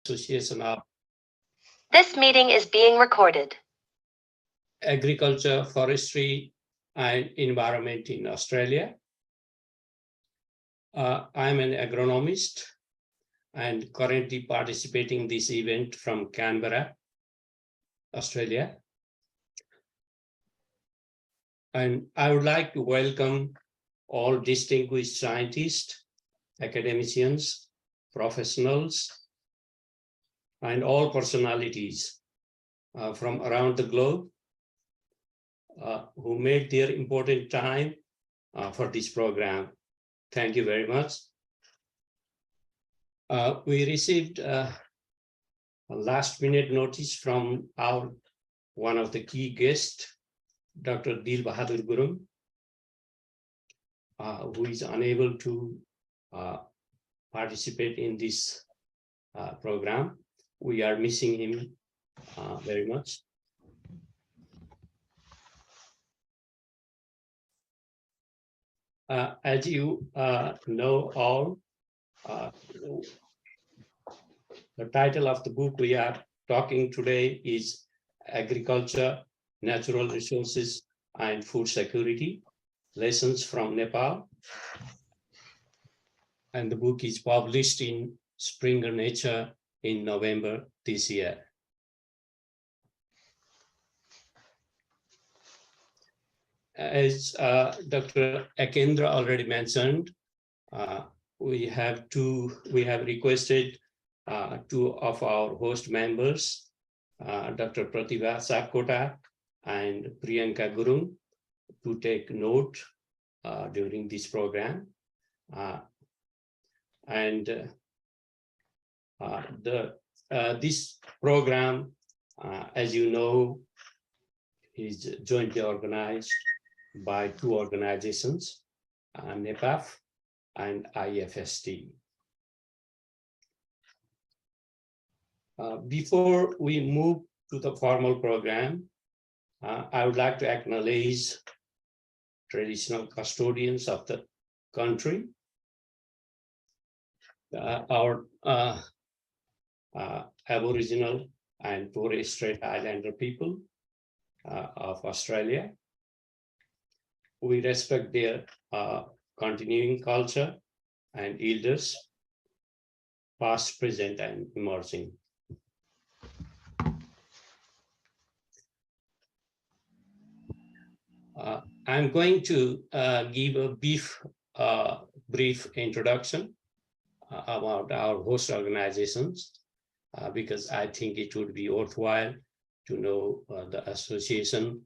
Association of This meeting is being recorded. Agriculture, Forestry, and Environment in Australia. I'm an agronomist and currently participating in this event from Canberra, Australia. And I would like to welcome all distinguished scientists, academicians, professionals, and all personalities from around the globe who made their important time for this program. Thank you very much. We received a last-minute notice from one of the key guests, Dr. Dil Bahadur Gurung, who is unable to participate in this program. We are missing him very much. As you know all, the title of the book we are talking today is Agriculture, Natural Resources, and Food Security, Lessons from Nepal. And the book is published in Springer Nature in November this year. As Dr. Akendra already mentioned, we have requested two of our host members, Dr. Pratibha Sakota and Priyanka Gurung, to take note during this program. This program, as you know, is jointly organized by two organizations, NEPAFE and IFST. Before we move to the formal program, I would like to acknowledge traditional custodians of the country, our Aboriginal and Torres Strait Islander people of Australia. We respect their continuing culture and elders, past, present, and emerging. I'm going to give a brief introduction about our host organizations, because I think it would be worthwhile to know the association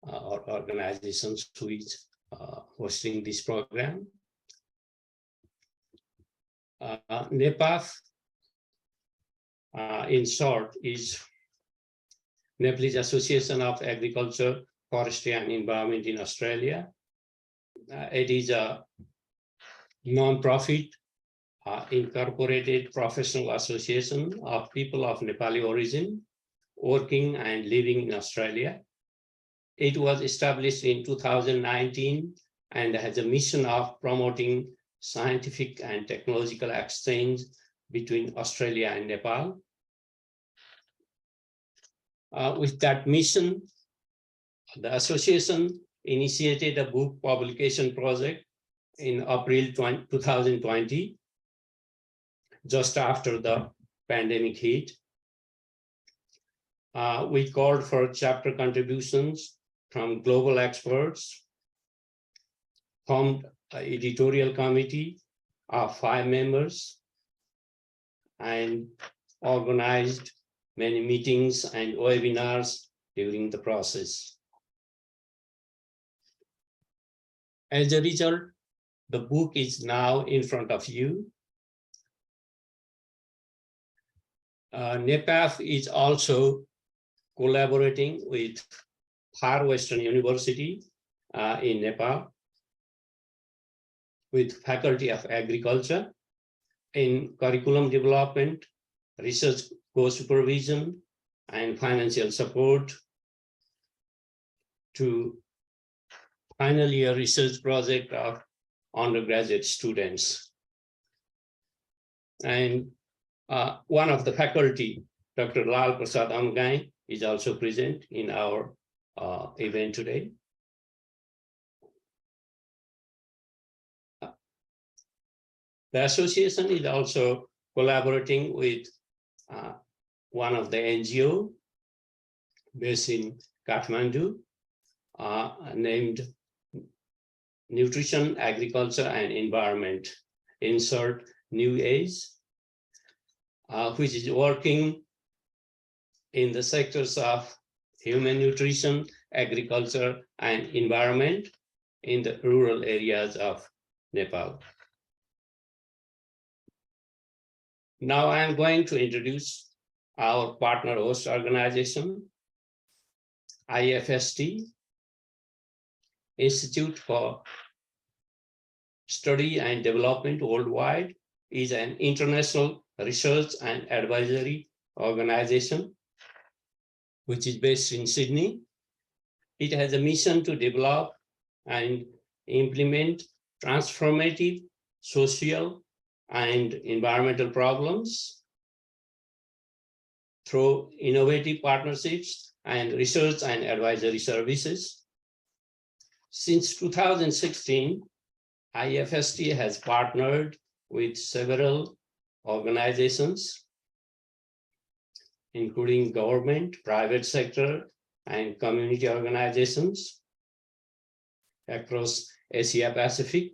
or organizations who is hosting this program. NEPAFE, in short, is Nepalese Association of Agriculture, Forestry and Environment in Australia. It is a non-profit incorporated professional association of people of Nepali origin working and living in Australia. It was established in 2019 and has a mission of promoting scientific and technological exchange between Australia and Nepal. With that mission, the association initiated a book publication project in April 2020, just after the pandemic hit. We called for chapter contributions from global experts, formed an editorial committee of 5 members, and organized many meetings and webinars during the process. As a result, the book is now in front of you. NEPAFE is also collaborating with Far Western University in Nepal, with Faculty of Agriculture in curriculum development, research co-supervision, and financial support to final year research project of undergraduate students. And One of the faculty, Dr. Lal Prasad Amgai, is also present in our event today. The association is also collaborating with one of the NGO based in Kathmandu, named Nutrition, Agriculture and Environment, insert New Age, which is working in the sectors of human nutrition, agriculture and environment in the rural areas of Nepal. Now I am going to introduce our partner host organization, IFST, Institute for Study and Development Worldwide, is an international research and advisory organization which is based in Sydney. It has a mission to develop and implement transformative social and environmental problems through innovative partnerships and research and advisory services. Since 2016, IFST has partnered with several organizations, including government, private sector, and community organizations across Asia Pacific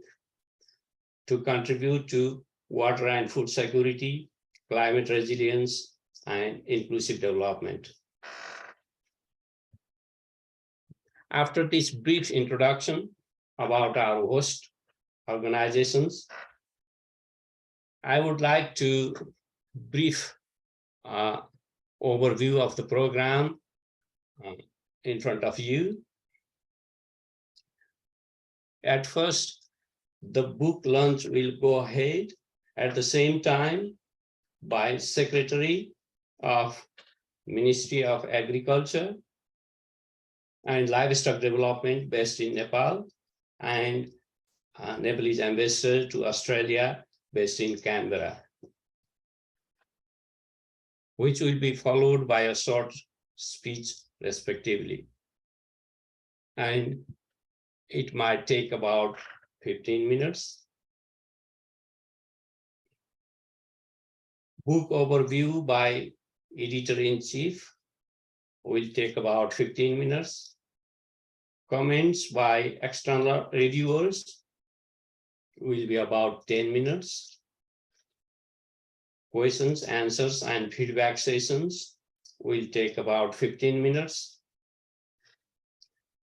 to contribute to water and food security, climate resilience, and inclusive development. After this brief introduction about our host organizations, I would like to brief overview of the program in front of you. At first, the book launch will go ahead at the same time by Secretary of Ministry of Agriculture and Livestock Development based in Nepal, and Nepalese ambassador to Australia based in Canberra, which will be followed by a short speech respectively. And it might take about 15 minutes. Book overview by editor-in-chief will take about 15 minutes. Comments by external reviewers will be about 10 minutes. Questions, answers, and feedback sessions will take about 15 minutes.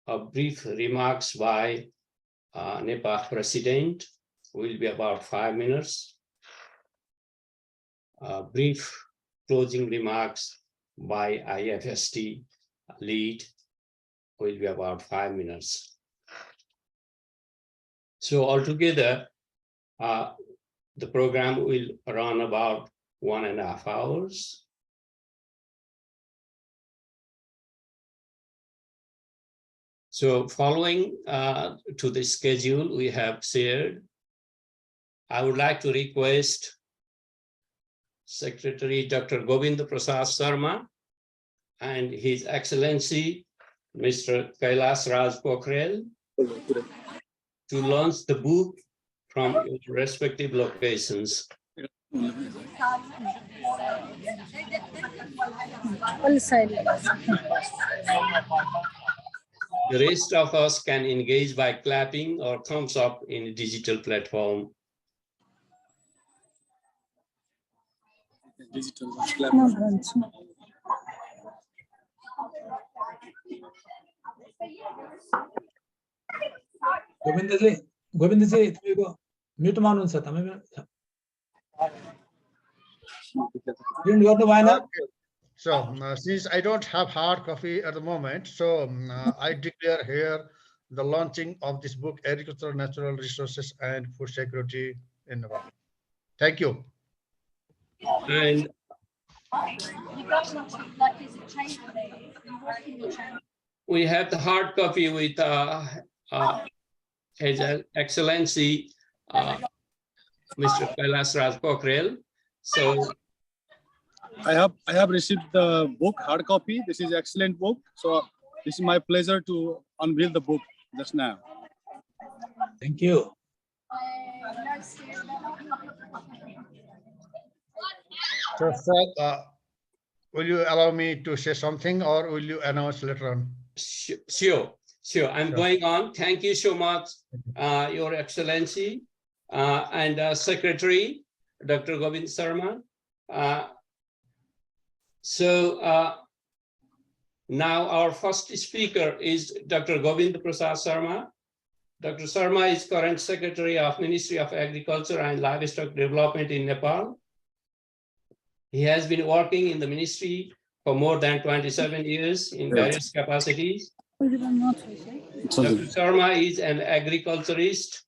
A brief remarks by NEPAFE President will be about 5 minutes. Brief closing remarks by IFST lead will be about 5 minutes. So altogether, the program will run about 1.5 hours. So following to the schedule we have shared, I would like to request Secretary Dr. Govind Prasad Sharma and His Excellency Mr. Kailash Raj Pokharel to launch the book from your respective locations. The rest of us can engage by clapping or thumbs up in a digital platform. Govind जी तपाईँको म्युटमा हुनुहुन्छ तपाईँ print गर्नु भएन So since I don't have hard copy at the moment, so I declare here the launching of this book, Agricultural Natural Resources and Food Security in Nepal. Thank you. And we have the hard copy with His Excellency Mr. Kailash Raj Pokharel. So I have received the book, hard copy. This is excellent book. So this is my pleasure to unveil the book just now. Thank you. So, sir, will you allow me to say something, or will you announce later on? Sure. I'm Sure. going on. Thank you so much, Your Excellency, and Secretary, Dr. Govind Sharma. Now our first speaker is Dr. Govind Prasad Sharma. Dr. Sharma is current Secretary of Ministry of Agriculture and Livestock Development in Nepal. He has been working in the ministry for more than 27 years in various capacities. Dr. Sharma is an agriculturist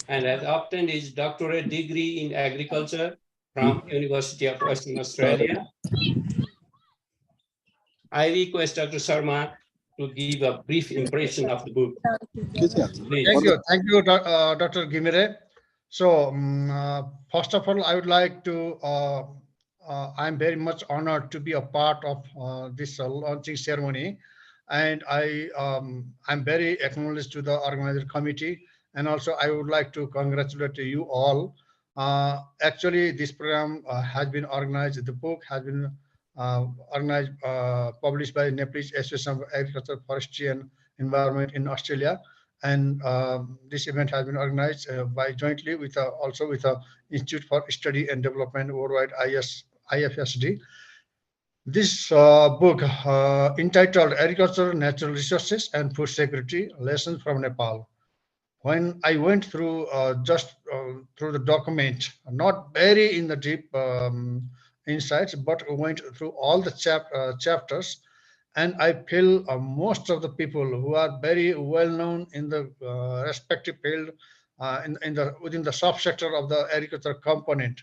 and has obtained his doctorate degree in agriculture from University of Western Australia. I request Dr. Sharma to give a brief impression of the book. Please. Thank you, Dr. Gimire. So, first of all, I would like to, I'm very much honored to be a part of this launching ceremony. And I'm very acknowledged to the organizer committee. And also, I would like to congratulate you all. Actually, this program has been organized, the book has been organized, published by Nepalese Association of Agriculture, Forestry and Environment in Australia. And this event has been organized by jointly with also with the Institute for Study and Development Worldwide, IFSD. This book entitled Agriculture, Natural Resources and Food Security, Lessons from Nepal. When I went through just through the document, not very in the deep insights, but went through all the chapters, and I feel most of the people who are very well known in the respective field within the subsector of the agriculture component,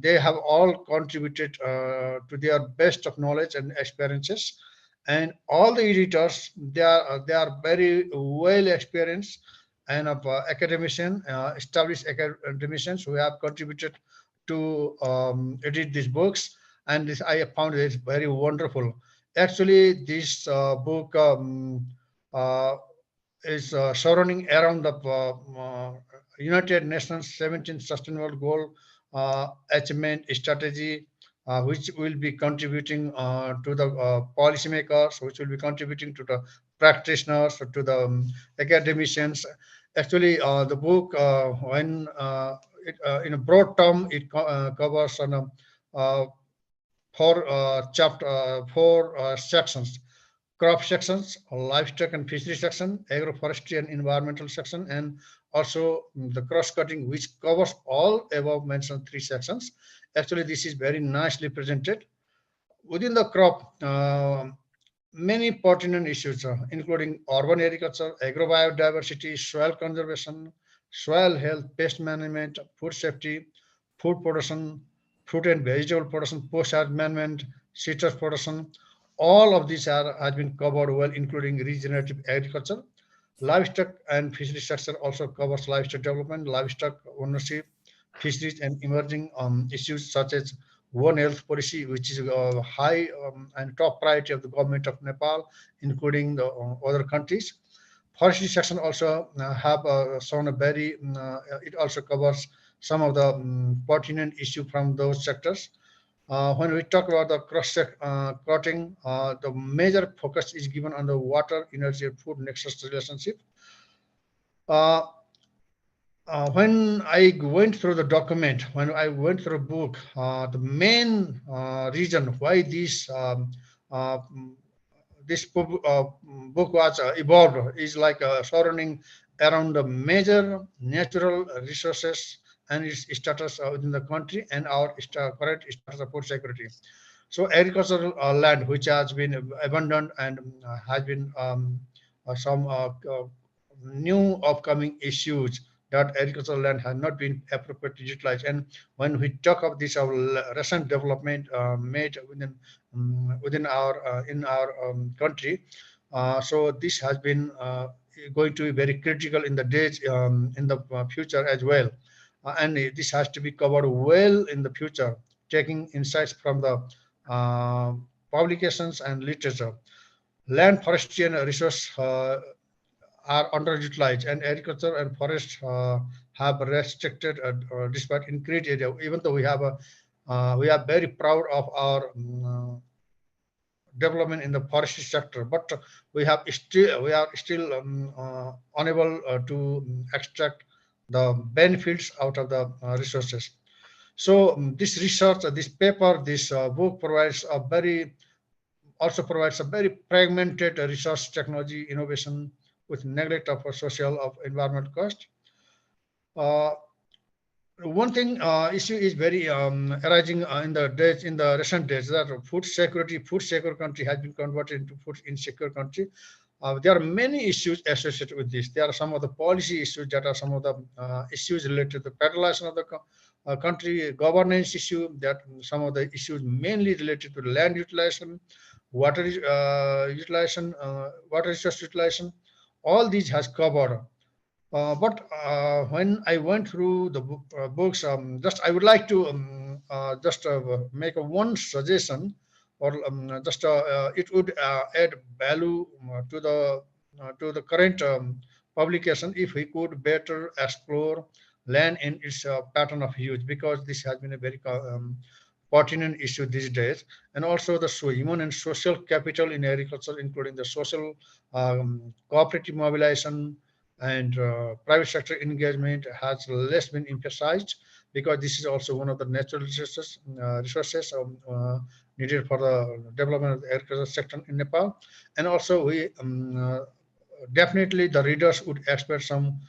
they have all contributed to their best of knowledge and experiences, and all the editors, they are very well experienced and of academician, established academicians who have contributed to edit these books, and this I found it very wonderful. Actually, this book is surrounding around the United Nations 17th Sustainable Goal achievement strategy, which will be contributing to the policymakers, which will be contributing to the practitioners, to the academicians. Actually, the book, when in a broad term, it covers on four sections: crop sections, livestock and fishery section, agroforestry and environmental section, and also the cross-cutting, which covers all above mentioned three sections. Actually, this is very nicely presented. Within the crop, many pertinent issues, including urban agriculture, agrobiodiversity, soil conservation, soil health, pest management, food safety, food production, fruit and vegetable production, post-harvest management, citrus production. All of these has been covered well, including regenerative agriculture. Livestock and fishery sector also covers livestock development, livestock ownership, fisheries, and emerging issues such as One Health policy, which is a high and top priority of the government of Nepal, including the other countries. Forestry section also have shown a very, it also covers some of the pertinent issue from those sectors. When we talk about the cross-cutting, the major focus is given on the water, energy, and food nexus relationship. When I went through the document, when I went through the book, the main reason why this book was evolved is like surrounding around the major natural resources and its status within the country and our current status of food security. So agricultural land which has been abandoned and has been some new upcoming issues that agricultural land has not been appropriately utilized. And when we talk of this, our recent development made within our in our country, so this has been going to be very critical in the days in the future as well, and this has to be covered well in the future. taking insights from the publications and literature. Land, forestry, and resource are underutilized, and agriculture and forest have restricted despite increased area. Even though we are very proud of our development in the forestry sector, but we are still unable to extract the benefits out of the resources. So this research, this paper, this book provides a very fragmented research technology innovation with neglect of social of environmental cost. One thing issue is very arising in the recent days, that food secure country has been converted into food insecure country. There are many issues associated with this. There are some of the policy issues that are some of the issues related to the federalization of the country, governance issue, that some of the issues mainly related to land utilization, water utilization, water resource utilization. All these has covered. But when I went through the books, just I would like to just make one suggestion, or it would add value to the current publication if we could better explore land in its pattern of use, because this has been a very pertinent issue these days, and also the human and social capital in agriculture, including the social cooperative mobilization and private sector engagement has less been emphasized, because this is also one of the natural resources needed for the development of the agricultural sector in Nepal. And also we definitely the readers would expect some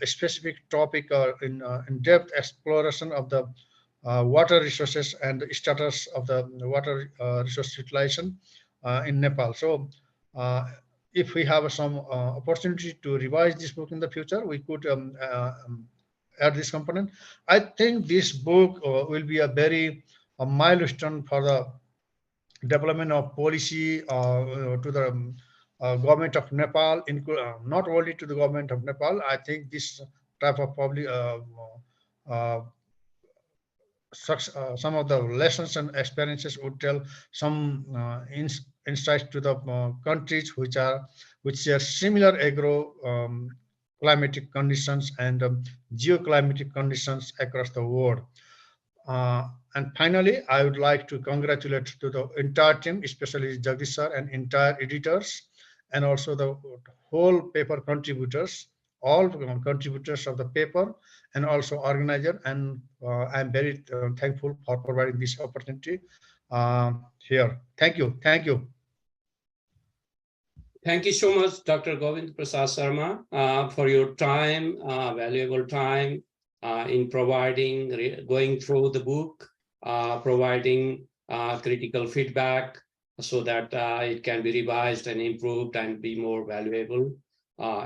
specific topic in-depth exploration of the water resources and the status of the water resource utilization in Nepal. So if we have some opportunity to revise this book in the future, we could add this component. I think this book will be a very milestone for the development of policy to the government of Nepal, not only to the government of Nepal. I think this type of public some of the lessons and experiences would tell some insights to the countries which share similar agro climatic conditions and geoclimatic conditions across the world. And finally, I would like to congratulate to the entire team, especially Jagdish sir and entire editors, and also the whole paper contributors, all contributors of the paper, and also organizer. And I'm very thankful for providing this opportunity here. Thank you. Thank you. Thank you so much, Dr. Govind Prasad Sharma, for your time, valuable time in providing, going through the book, providing critical feedback so that it can be revised and improved and be more valuable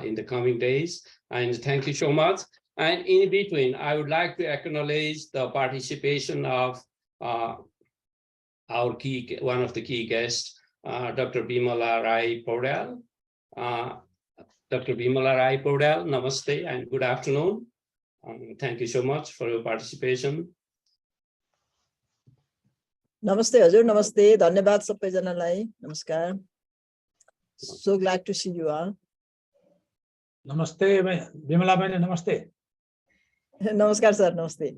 in the coming days. And thank you so much. And in between, I would like to acknowledge the participation of one of the key guests, Dr. Bimala Rai Pokharel. Dr. Bimala Rai Pokharel, namaste and good afternoon. Thank you so much for your participation. Namaste, Hazur. Namaste. Dhanyabad sabaijanalai. Namaskar. So glad to see you all. Namaste, Bimala bhai, namaste. Namaskar, sir. Namaste.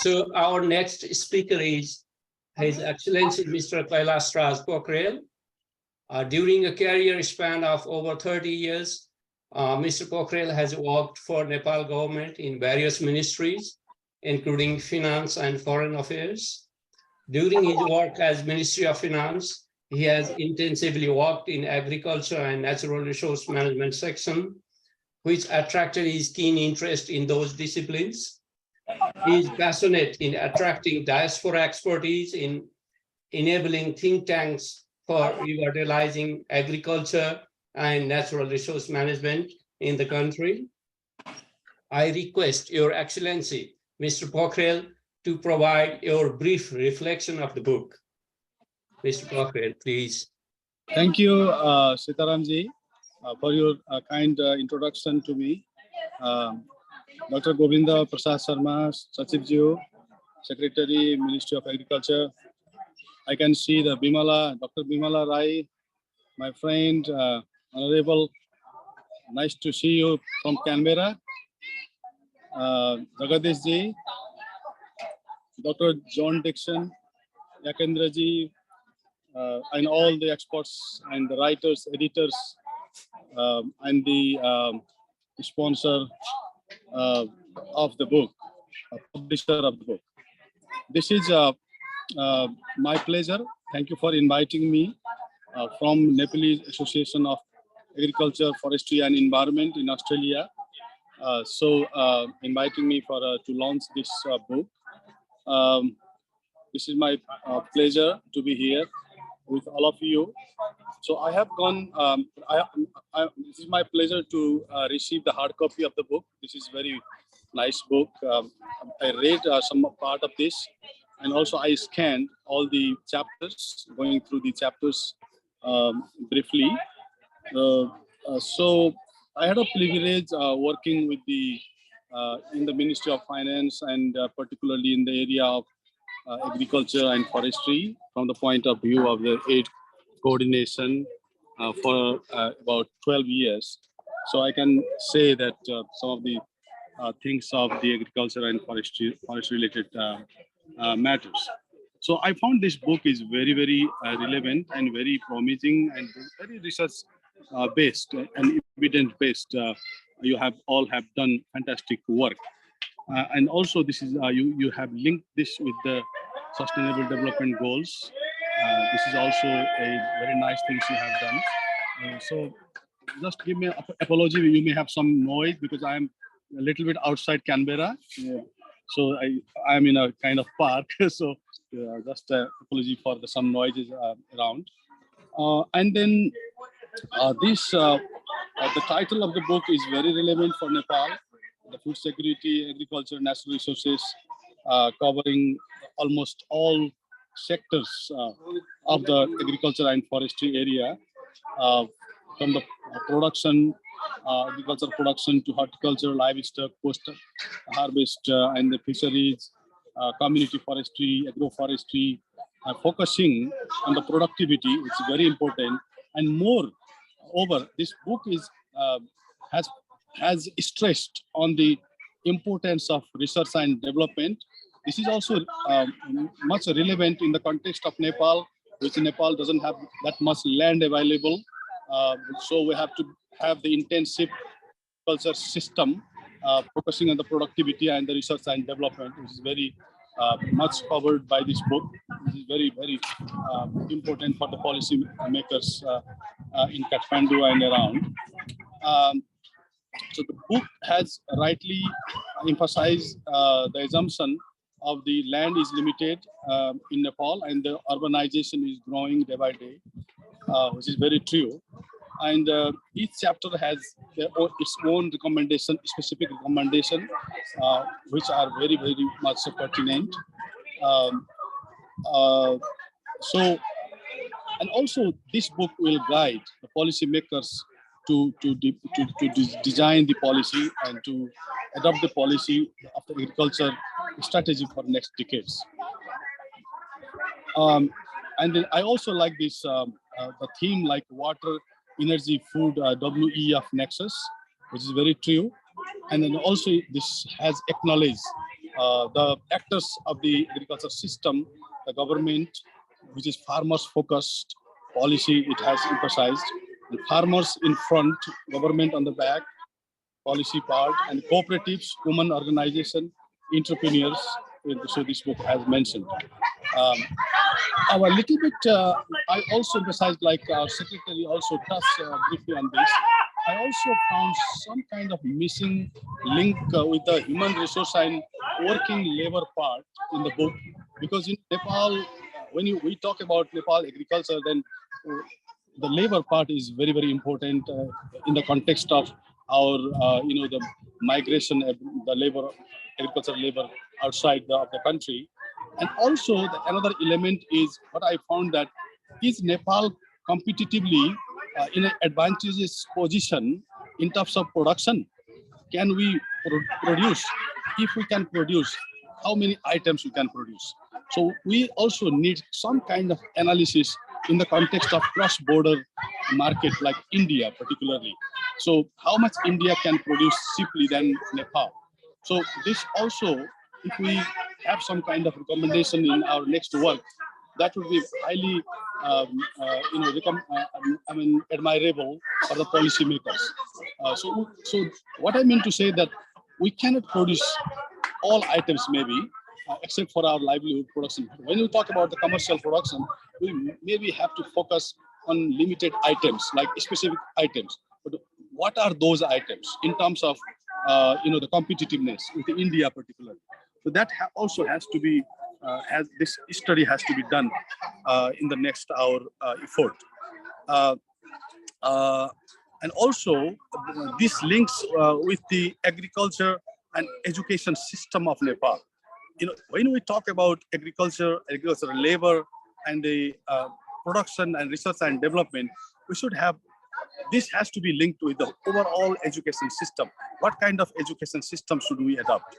So our next speaker is His Excellency Mr. Kailash Pokharel. During a career span of over 30 years, Mr. Pokharel has worked for Nepal government in various ministries, including finance and foreign affairs. During his work as Ministry of Finance, he has intensively worked in agriculture and natural resource management section, which attracted his keen interest in those disciplines. He is passionate in attracting diaspora expertise in enabling think tanks for revitalizing agriculture and natural resource management in the country. I request Your Excellency, Mr. Pokharel, to provide your brief reflection of the book. Mr. Pokharel, please. Thank you, Sitaramji, for your kind introduction to me. Dr. Govinda Prasad Sharma, Sachivji, Secretary, Ministry of Agriculture. I can see the Dr. Bimala Rai, my friend, Honorable. Nice to see you from Canberra. Jagadish ji, Dr. John Dixon, Yakendra ji, and all the experts and the writers, editors, and the sponsor of the book, publisher of the book. This is my pleasure. Thank you for inviting me from Nepalese Association of Agriculture, Forestry and Environment in Australia. Inviting me for to launch this book. This is my pleasure to be here with all of you. So I have gone. This is my pleasure to receive the hard copy of the book. This is very nice book. I read some part of this, and also I scanned all the chapters, going through the chapters briefly. So I had a privilege working with the in the Ministry of Finance and particularly in the area of agriculture and forestry from the point of view of the aid coordination for about 12 years. So I can say that some of the things of the agriculture and forestry related matters. So I found this book is very, very relevant and very promising and very research based and evidence based. You have all have done fantastic work. And also this is you have linked this with the Sustainable Development Goals. This is also a very nice thing you have done. So just give me an apology. You may have some noise because I am a little bit outside Canberra. So I'm in a kind of park. So just apology for some noises around. And then the title of the book is very relevant for Nepal. The food security, agriculture, natural resources, covering almost all sectors of the agriculture and forestry area, from the production, agriculture production to horticulture, livestock, post-harvest, and the fisheries, community forestry, agroforestry, focusing on the productivity, which is very important, and more over. This book is has stressed on the importance of research and development. This is also much relevant in the context of Nepal, which Nepal doesn't have that much land available. So we have to have the intensive culture system focusing on the productivity and the research and development, which is very much covered by this book. This is very, very important for the policy makers in Kathmandu and around. So the book has rightly emphasized the assumption of the land is limited in Nepal and the urbanization is growing day by day, which is very true. And each chapter has its own recommendation, specific recommendation, which are very, very much pertinent. So, and also this book will guide the policymakers to design the policy and to adopt the policy of the agriculture strategy for next decades. And then I also like this the theme like water, energy, food, WEF nexus, which is very true. And then also this has acknowledged the actors of the agriculture system, the government, which is farmers focused policy, it has emphasized. The farmers in front, government on the back, policy part, and cooperatives, women organization, entrepreneurs. So this book has mentioned. Our little bit, I also emphasized, like our secretary also touched briefly on this. I also found some kind of missing link with the human resource and working labor part in the book, because in Nepal, when we talk about Nepal agriculture, then the labor part is very, very important in the context of our, the migration, the labor, agricultural labor outside of the country. And also another element is what I found that is Nepal competitively in an advantageous position in terms of production. can we produce? If we can produce, how many items we can produce? So we also need some kind of analysis in the context of cross-border market like India particularly. So how much India can produce cheaply than Nepal? So this also, if we have some kind of recommendation in our next work, that would be highly, admirable for the policymakers. So what I mean to say that we cannot produce all items maybe, except for our livelihood production. When you talk about the commercial production, we maybe have to focus on limited items, like specific items. But what are those items in terms of, the competitiveness with India particularly? So that also has to be, this study has to be done in the next hour effort. And also, this links with the agriculture and education system of Nepal. When we talk about agricultural labor, and the production and research and development, we should have, this has to be linked with the overall education system. What kind of education system should we adopt,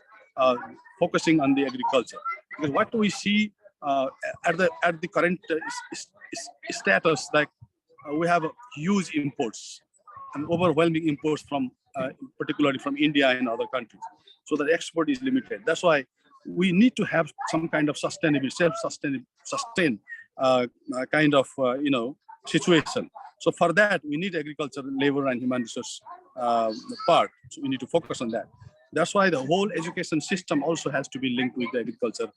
focusing on the agriculture? Because what we see at the current status, like we have huge imports and overwhelming imports from, particularly from India and other countries. So the export is limited. That's why we need to have some kind of sustainable, self-sustained kind of situation. So for that, we need agriculture, labor, and human resource part. So we need to focus on that. That's why the whole education system also has to be linked with the agriculture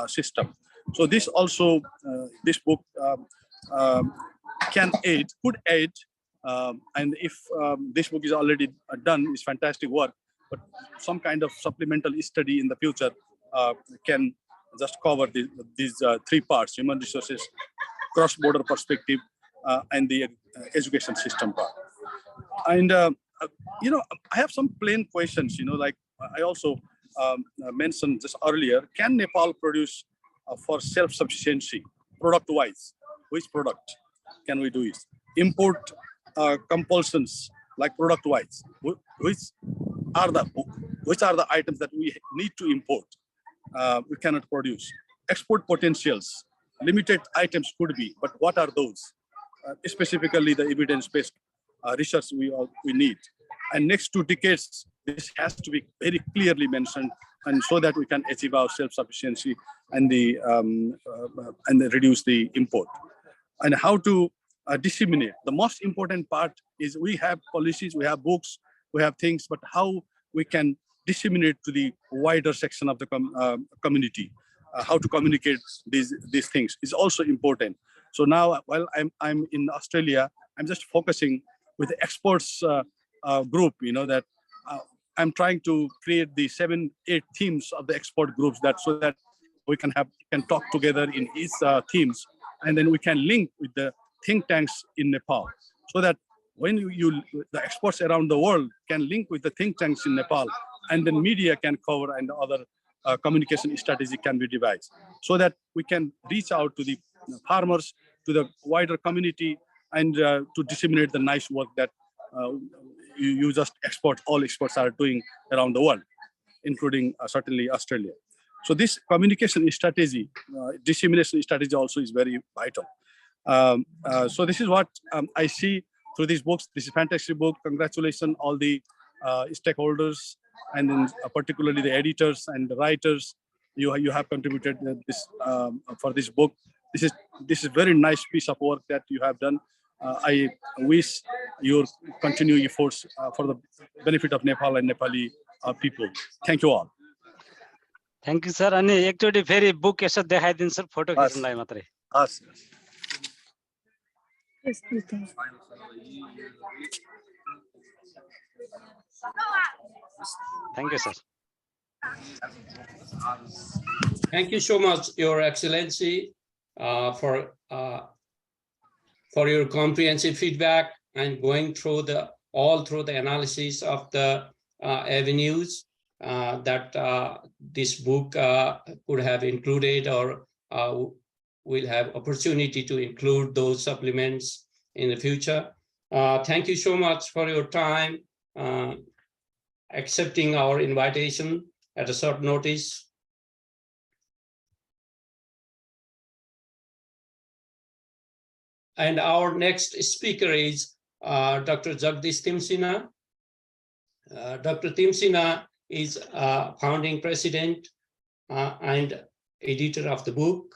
system. So this also, this book could aid, and if this book is already done, it's fantastic work, but some kind of supplemental study in the future can just cover these three parts: human resources, cross-border perspective, and the education system part. And I have some plain questions. Like I also mentioned just earlier, can Nepal produce for self-sufficiency product-wise? Which product can we do it? Import compulsions, like product-wise, which are the items that we need to import, we cannot produce? Export potentials, limited items could be, but what are those? Specifically the evidence-based research we need. And next 2 decades, this has to be very clearly mentioned, and so that we can achieve our self-sufficiency and reduce the import. And how to disseminate. The most important part is we have policies, we have books, we have things, but how we can disseminate to the wider section of the community, how to communicate these things is also important. So now, while I'm in Australia, I'm just focusing with the experts group, that I'm trying to create the 7-8 themes of the expert groups, so that we can talk together in each themes, and then we can link with the think tanks in Nepal, so that when the experts around the world can link with the think tanks in Nepal, and then media can cover, and other communication strategy can be devised, so that we can reach out to the farmers, to the wider community, and to disseminate the nice work that all experts are doing around the world, including certainly Australia. So this communication strategy, dissemination strategy also is very vital. So this is what I see through these books. This is a fantastic book. Congratulations all the stakeholders, and then particularly the editors and the writers. You have contributed this for this book. This is very nice piece of work that you have done. I wish your continued efforts for the benefit of Nepal and Nepali people. Thank you all. Thank you, sir. अनि एकचोटी फेरि book यसो देखाइदिनु sir, photo खिच्नलाई मात्रै. Yes. Thank you, sir. Thank you so much, Your Excellency, for your comprehensive feedback and going through the analysis of the avenues that this book could have included, or will have opportunity to include those supplements in the future. Thank you so much for your time, accepting our invitation at a short notice. And our next speaker is Dr. Jagdish Timsina. Dr. Timsina is founding president and editor of the book.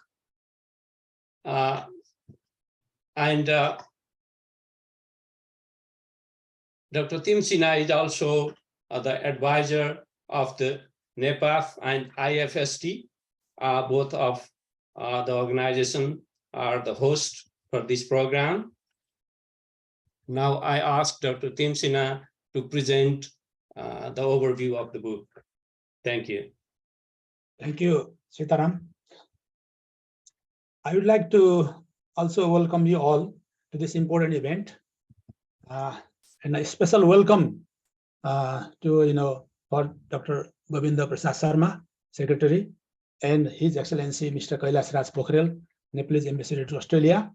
Dr. Timsina is also the advisor of the NEPAFE and IFST. Both of the organization are the host for this program. Now I ask Dr. Timsina to present the overview of the book. Thank you. Thank you, Sitaram. I would like to also welcome you all to this important event. And a special welcome to for Dr. Govinda Prasad Sharma, Secretary, and His Excellency Mr. Kailash Raj Pokharel, Nepalese Ambassador to Australia,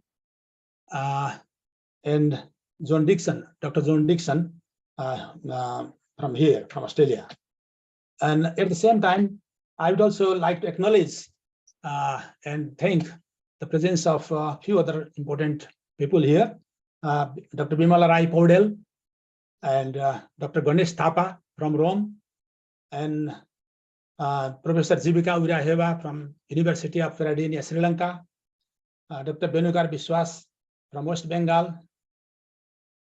and John Dixon, Dr. John Dixon, from here, from Australia. And at the same time, I would also like to acknowledge and thank the presence of a few other important people here. Dr. Bimala Rai Paudel and Dr. Ganesh Thapa from Rome, and Professor Jivika Uraheva from University of Radin, Sri Lanka, Dr. Benukar Biswas from West Bengal,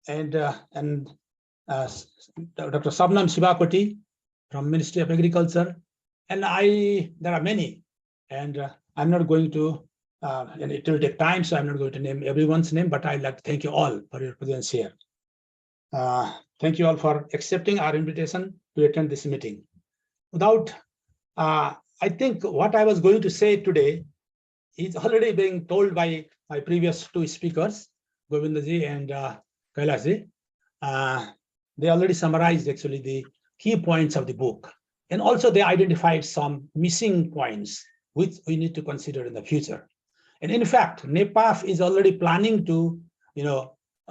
and Dr. Sabnam Shivakoti from Ministry of Agriculture. And there are many, and I'm not going to, and it will take time, so I'm not going to name everyone's name, but I'd like to thank you all for your presence here. Thank you all for accepting our invitation to attend this meeting. I think what I was going to say today is already being told by my previous two speakers, Govindaji and Kailashji. They already summarized actually the key points of the book. And also they identified some missing points which we need to consider in the future. And in fact, NEPAFE is already planning to,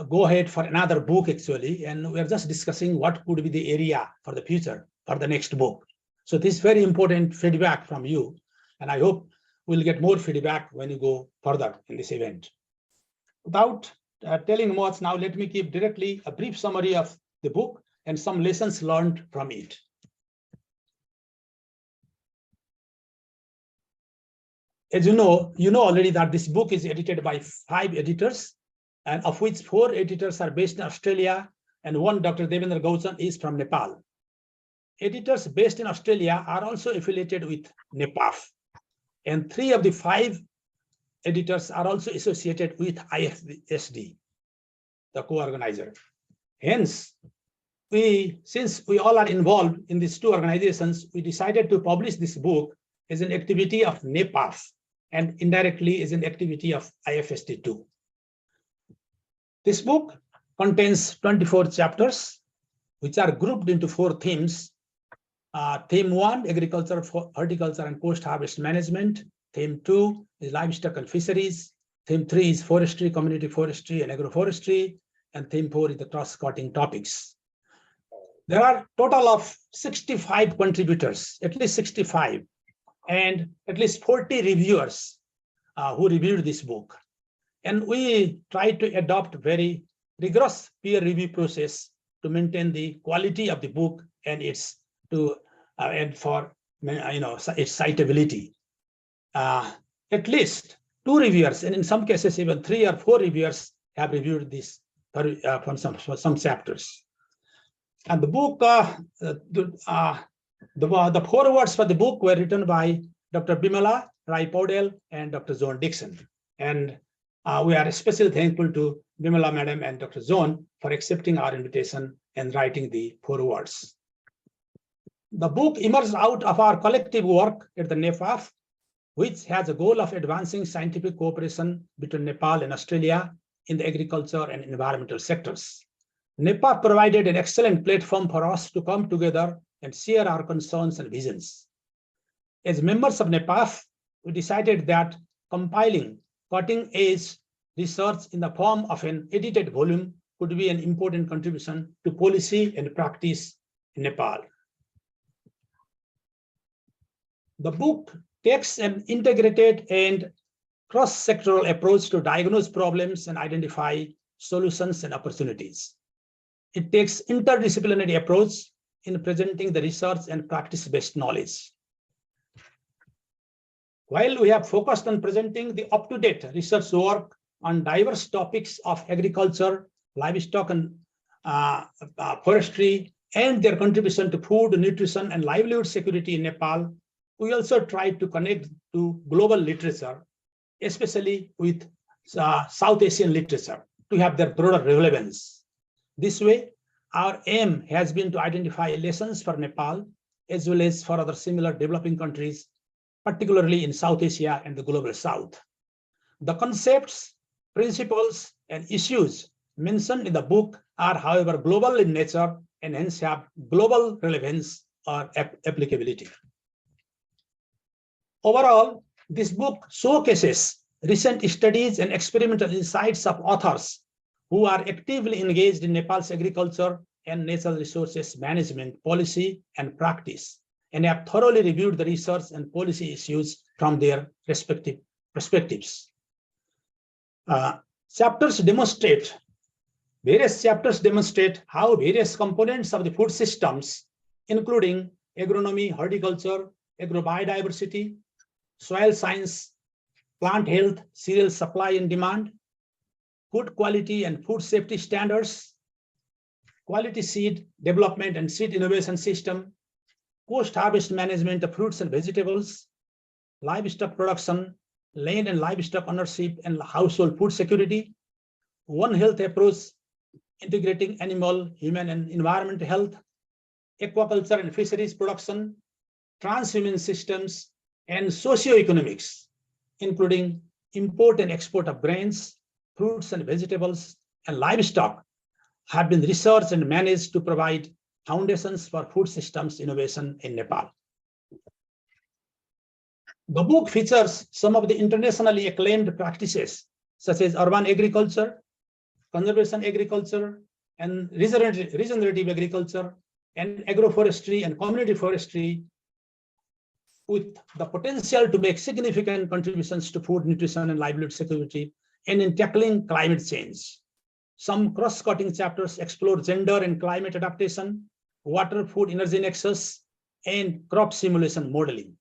go ahead for another book actually, and we're just discussing what could be the area for the future for the next book. So this is very important feedback from you, and I hope we'll get more feedback when you go further in this event. Without telling much now, let me give directly a brief summary of the book and some lessons learned from it. As you know already that this book is edited by 5 editors, and of which 4 editors are based in Australia, and one, Dr. Devendra Gauchan, is from Nepal. Editors based in Australia are also affiliated with NEPAFE, and 3 of the 5 editors are also associated with IFSD, the co-organizer. Hence, since we all are involved in these 2 organizations, we decided to publish this book as an activity of NEPAFE and indirectly as an activity of IFSD too. This book contains 24 chapters, which are grouped into 4 themes. Theme 1, agriculture, horticulture, and post-harvest management. Theme 2 is livestock and fisheries. Theme 3 is forestry, community forestry, and agroforestry. And theme 4 is the cross-cutting topics. There are total of 65 contributors, at least 65, and at least 40 reviewers who reviewed this book. And we try to adopt very rigorous peer review process to maintain the quality of the book and its citability. At least 2 reviewers, and in some cases even 3 or 4 reviewers have reviewed this from some chapters. And the book, the forewords for the book were written by Dr. Bimala Rai Paudel and Dr. John Dixon. And we are especially thankful to Bimala Madam and Dr. John for accepting our invitation and writing the forewords. The book emerged out of our collective work at the NEPAFE, which has a goal of advancing scientific cooperation between Nepal and Australia in the agriculture and environmental sectors. NEPAFE provided an excellent platform for us to come together and share our concerns and visions. As members of NEPAFE, we decided that compiling cutting-edge research in the form of an edited volume could be an important contribution to policy and practice in Nepal. The book takes an integrated and cross-sectoral approach to diagnose problems and identify solutions and opportunities. It takes interdisciplinary approach in presenting the research and practice-based knowledge. While we have focused on presenting the up-to-date research work on diverse topics of agriculture, livestock, and forestry, and their contribution to food, nutrition, and livelihood security in Nepal, we also tried to connect to global literature, especially with South Asian literature, to have their broader relevance. This way, our aim has been to identify lessons for Nepal, as well as for other similar developing countries, particularly in South Asia and the Global South. The concepts, principles, and issues mentioned in the book are, however, global in nature and hence have global relevance or applicability. Overall, this book showcases recent studies and experimental insights of authors who are actively engaged in Nepal's agriculture and natural resources management policy and practice, and have thoroughly reviewed the research and policy issues from their respective perspectives. Various chapters demonstrate how various components of the food systems, including agronomy, horticulture, agrobiodiversity, soil science, plant health, cereal supply and demand, food quality and food safety standards, quality seed development and seed innovation system, post-harvest management of fruits and vegetables, livestock production, land and livestock ownership and household food security, One Health approach integrating animal, human, and environmental health, aquaculture and fisheries production, transhuman systems, and socioeconomics, including import and export of grains, fruits and vegetables, and livestock, have been researched and managed to provide foundations for food systems innovation in Nepal. The book features some of the internationally acclaimed practices, such as urban agriculture, conservation agriculture, and regenerative agriculture, and agroforestry and community forestry, with the potential to make significant contributions to food, nutrition, and livelihood security, and in tackling climate change. Some cross-cutting chapters explore gender and climate adaptation, water, food, energy nexus, and crop simulation modeling.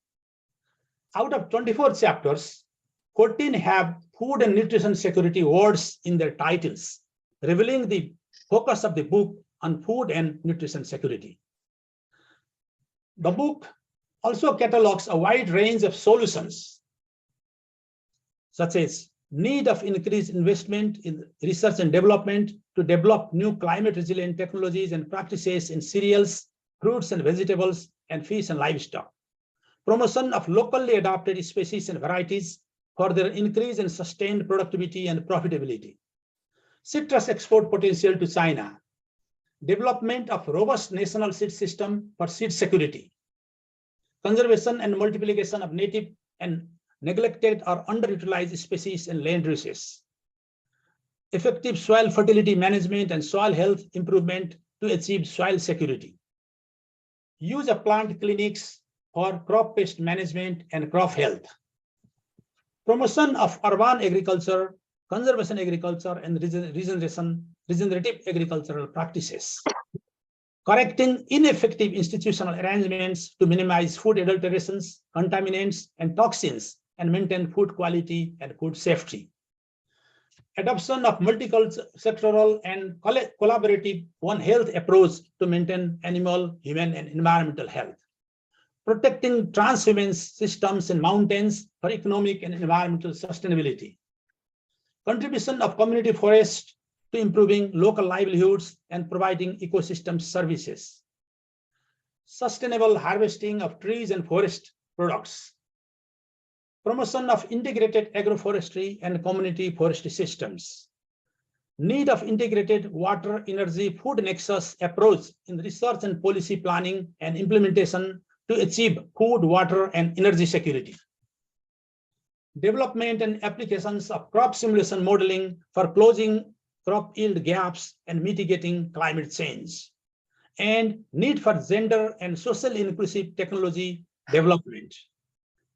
Out of 24 chapters, 14 have food and nutrition security words in their titles, revealing the focus of the book on food and nutrition security. The book also catalogs a wide range of solutions, such as need of increased investment in research and development to develop new climate resilient technologies and practices in cereals, fruits and vegetables, and fish and livestock. Promotion of locally adapted species and varieties for their increase in sustained productivity and profitability. Citrus export potential to China. Development of robust national seed system for seed security. Conservation and multiplication of native and neglected or underutilized species and land uses. Effective soil fertility management and soil health improvement to achieve soil security. Use of plant clinics for crop pest management and crop health. Promotion of urban agriculture, conservation agriculture, and regenerative agricultural practices. Correcting ineffective institutional arrangements to minimize food adulterations, contaminants, and toxins, and maintain food quality and food safety. Adoption of multi-sectoral and collaborative One Health approach to maintain animal, human, and environmental health. Protecting transhuman systems in mountains for economic and environmental sustainability. Contribution of community forests to improving local livelihoods and providing ecosystem services. Sustainable harvesting of trees and forest products. Promotion of integrated agroforestry and community forestry systems. Need of integrated water, energy, food nexus approach in research and policy planning and implementation to achieve food, water, and energy security. Development and applications of crop simulation modeling for closing crop yield gaps, and mitigating climate change, and need for gender and social inclusive technology development.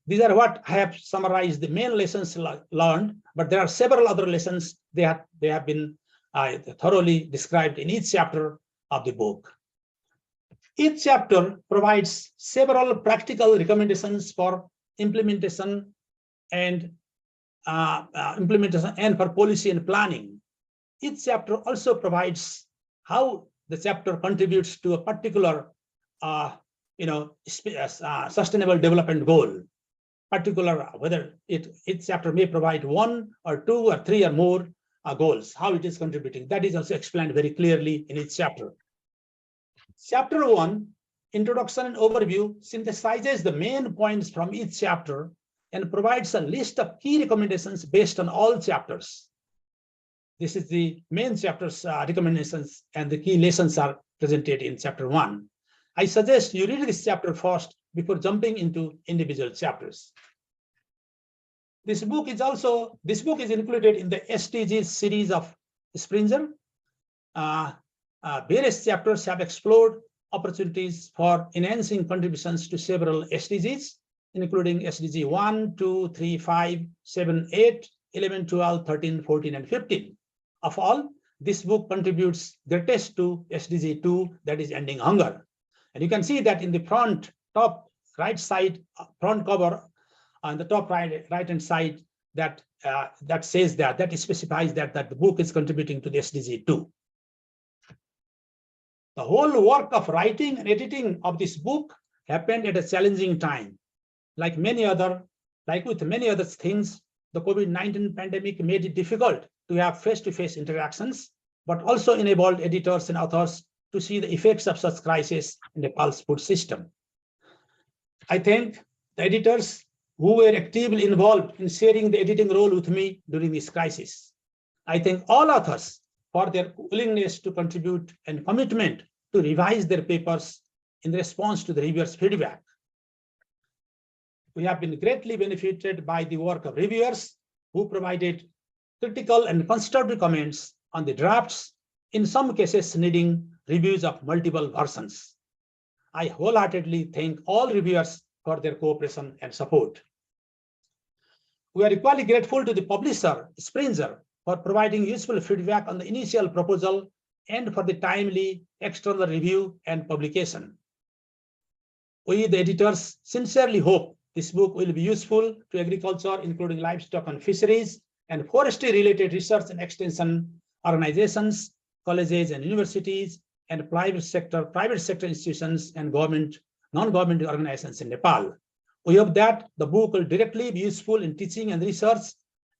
These are what I have summarized the main lessons learned, but there are several other lessons they have been thoroughly described in each chapter of the book. Each chapter provides several practical recommendations for implementation and for policy and planning. Each chapter also provides how the chapter contributes to a particular sustainable development goal. Particular whether each chapter may provide 1 or 2 or 3 or more goals, how it is contributing. That is also explained very clearly in each chapter. Chapter 1, Introduction and Overview, synthesizes the main points from each chapter and provides a list of key recommendations based on all chapters. This is the main chapter's recommendations, and the key lessons are presented in chapter 1. I suggest you read this chapter first before jumping into individual chapters. This book is included in the SDGs series of Springer. Various chapters have explored opportunities for enhancing contributions to several SDGs, including SDG 1, 2, 3, 5, 7, 8, 11, 12, 13, 14, and 15. Of all, this book contributes greatest to SDG 2, that is ending hunger. And you can see that in the top right side, front cover, on the top right-hand side, that says that specifies that the book is contributing to the SDG 2. The whole work of writing and editing of this book happened at a challenging time. Like with many other things, the COVID-19 pandemic made it difficult to have face-to-face interactions, but also enabled editors and authors to see the effects of such crisis in Nepal's food system. I thank the editors who were actively involved in sharing the editing role with me during this crisis. I thank all authors for their willingness to contribute and commitment to revise their papers in response to the reviewers' feedback. We have been greatly benefited by the work of reviewers who provided critical and constructive comments on the drafts, in some cases needing reviews of multiple versions. I wholeheartedly thank all reviewers for their cooperation and support. We are equally grateful to the publisher, Springer, for providing useful feedback on the initial proposal and for the timely external review and publication. We, the editors, sincerely hope this book will be useful to agriculture, including livestock and fisheries, and forestry-related research and extension organizations, colleges and universities, and private sector institutions and non-government organizations in Nepal. We hope that the book will directly be useful in teaching and research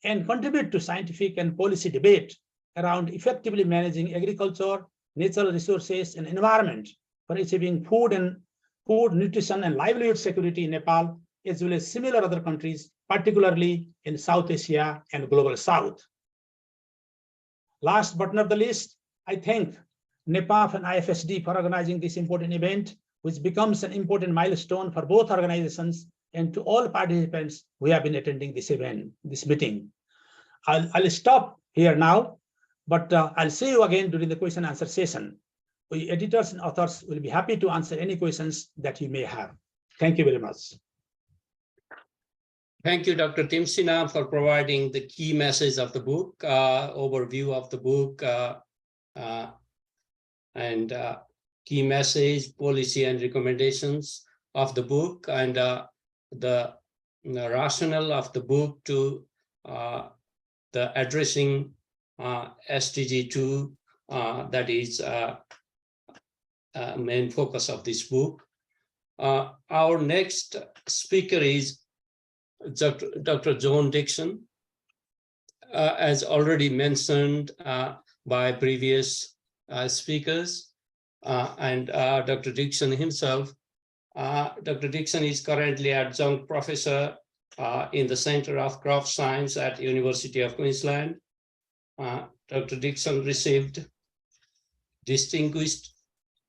and contribute to scientific and policy debate around effectively managing agriculture, natural resources, and environment for achieving food, nutrition, and livelihood security in Nepal, as well as similar other countries, particularly in South Asia and Global South. Last but not the least, I thank NEPAFE and IFSD for organizing this important event, which becomes an important milestone for both organizations and to all participants who have been attending this event, this meeting. I'll stop here now, but I'll see you again during the question and answer session. We editors and authors will be happy to answer any questions that you may have. Thank you very much. Thank you, Dr. Timsina, for providing the key message of the book, overview of the book, and key message, policy, and recommendations of the book, and the rationale of the book to the addressing SDG 2, that is main focus of this book. Our next speaker is Dr. John Dixon. As already mentioned by previous speakers, and Dr. Dixon himself. Dr. Dixon is currently adjunct professor in the Center of Crop Science at University of Queensland. Dr. Dixon received distinguished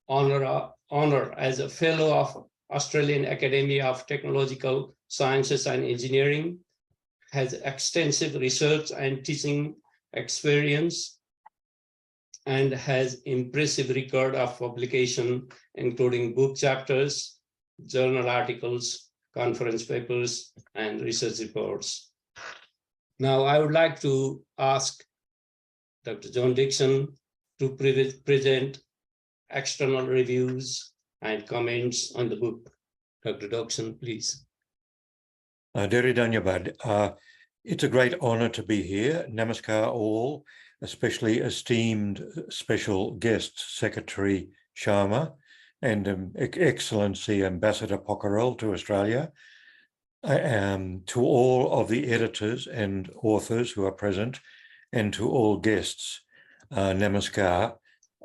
honor as a fellow of Australian Academy of Technological Sciences and Engineering, has extensive research and teaching experience, and has impressive record of publication, including book chapters, journal articles, conference papers, and research reports. Now, I would like to ask Dr. John Dixon to present external reviews and comments on the book. Dr. Dixon, please. Deri Dhanyabad. It's a great honor to be here. Namaskar all, especially esteemed special guest Secretary Sharma and Excellency Ambassador Pokharel to Australia, to all of the editors and authors who are present, and to all guests, Namaskar.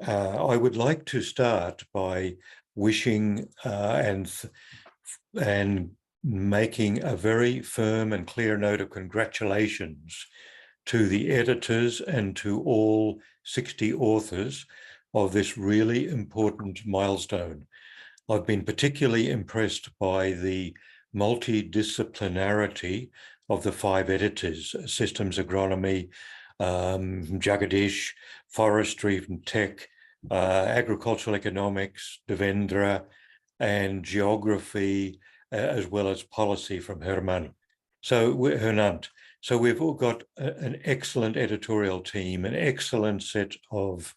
I would like to start by wishing and making a very firm and clear note of congratulations to the editors and to all 60 authors of this really important milestone. I've been particularly impressed by the multidisciplinarity of the 5 editors: systems agronomy, Jagadish, forestry from tech, agricultural economics, Devendra, and geography, as well as policy from Hernand. So we've all got an excellent editorial team, an excellent set of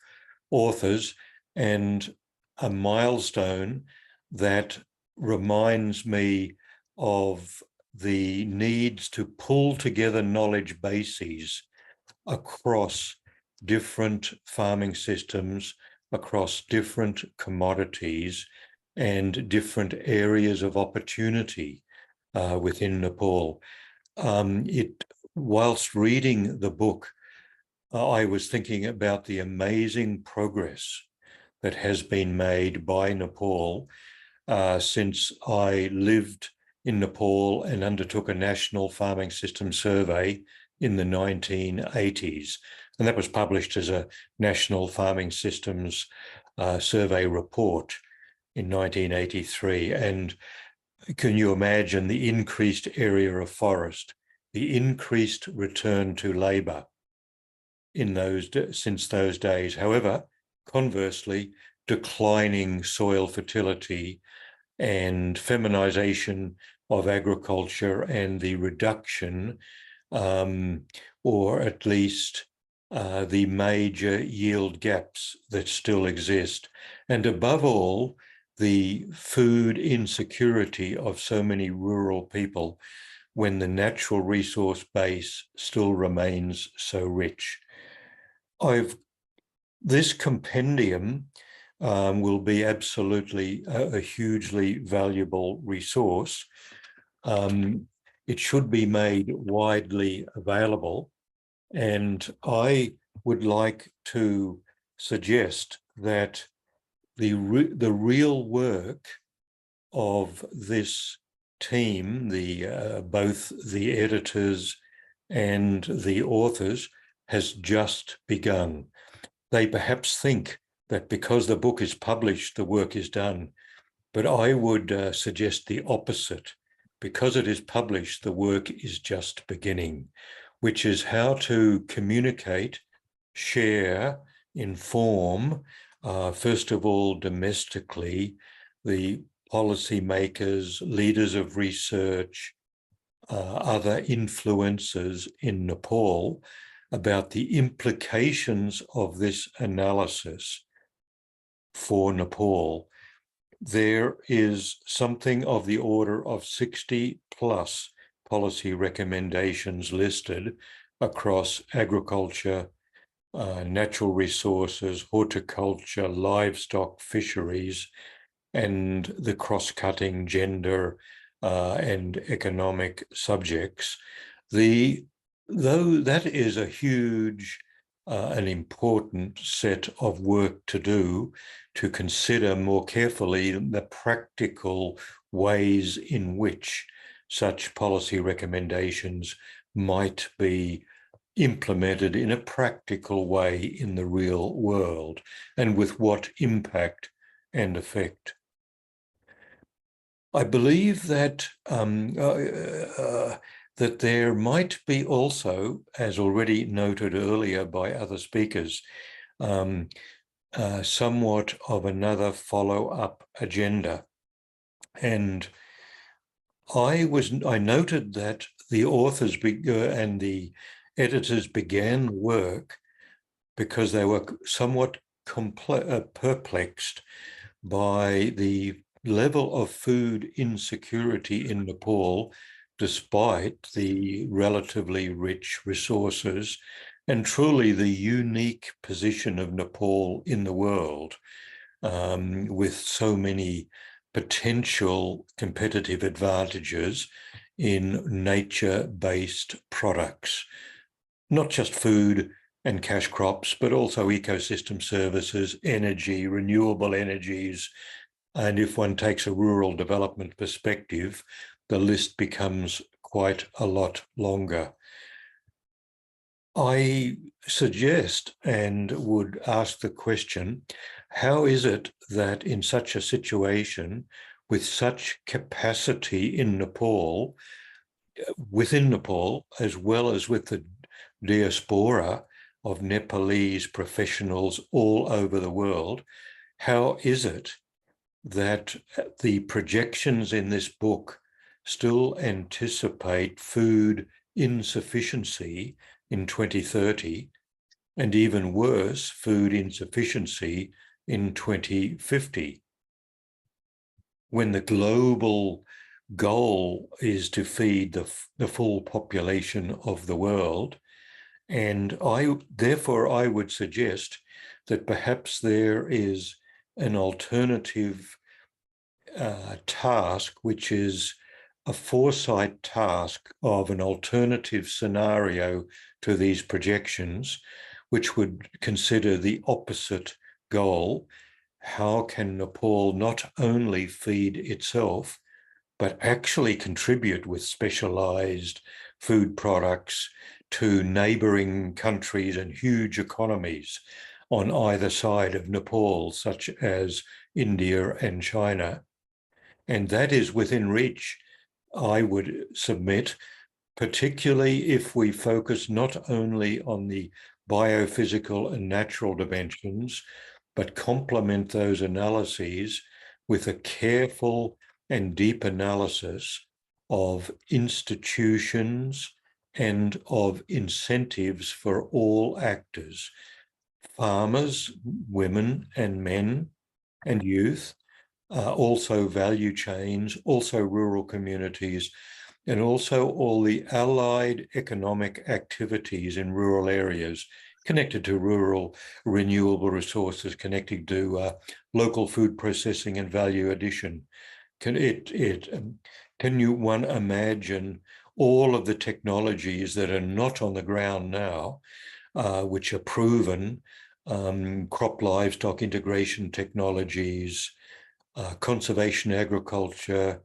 authors, and a milestone that reminds me of the needs to pull together knowledge bases across different farming systems, across different commodities, and different areas of opportunity within Nepal. Whilst reading the book, I was thinking about the amazing progress that has been made by Nepal since I lived in Nepal and undertook a national farming system survey in the 1980s. And that was published as a National Farming Systems Survey report in 1983. And can you imagine the increased area of forest, the increased return to labor since those days? However, conversely, declining soil fertility and feminization of agriculture and the reduction, or at least the major yield gaps that still exist. And above all, the food insecurity of so many rural people when the natural resource base still remains so rich. This compendium will be absolutely a hugely valuable resource. It should be made widely available. And I would like to suggest that the real work of this team, both the editors and the authors, has just begun. They perhaps think that because the book is published, the work is done. But I would suggest the opposite. Because it is published, the work is just beginning, which is how to communicate, share, inform, first of all, domestically, the policymakers, leaders of research, other influencers in Nepal about the implications of this analysis for Nepal. There is something of the order of 60 plus policy recommendations listed across agriculture, natural resources, horticulture, livestock, fisheries, and the cross-cutting gender and economic subjects. Though that is a huge an important set of work to do, to consider more carefully the practical ways in which such policy recommendations might be implemented in a practical way in the real world, and with what impact and effect. I believe that that there might be also, as already noted earlier by other speakers, somewhat of another follow-up agenda. And I noted that the authors and the editors began work because they were somewhat perplexed by the level of food insecurity in Nepal, despite the relatively rich resources and truly the unique position of Nepal in the world, with so many potential competitive advantages in nature-based products, not just food and cash crops, but also ecosystem services, energy, renewable energies. And if one takes a rural development perspective, the list becomes quite a lot longer. I suggest and would ask the question, how is it that in such a situation, with such capacity in Nepal, within Nepal, as well as with the diaspora of Nepalese professionals all over the world, how is it that the projections in this book still anticipate food insufficiency in 2030, and even worse, food insufficiency in 2050, when the global goal is to feed the full population of the world? And therefore I would suggest that perhaps there is an alternative task, which is a foresight task of an alternative scenario to these projections, which would consider the opposite goal. How can Nepal not only feed itself, but actually contribute with specialized food products to neighboring countries and huge economies on either side of Nepal, such as India and China? And that is within reach, I would submit, particularly if we focus not only on the biophysical and natural dimensions, but complement those analyses with a careful and deep analysis of institutions and of incentives for all actors, farmers, women and men and youth, also value chains, also rural communities, and also all the allied economic activities in rural areas connected to rural renewable resources, connected to local food processing and value addition. Can one imagine all of the technologies that are not on the ground now, which are proven, crop livestock integration technologies, conservation agriculture?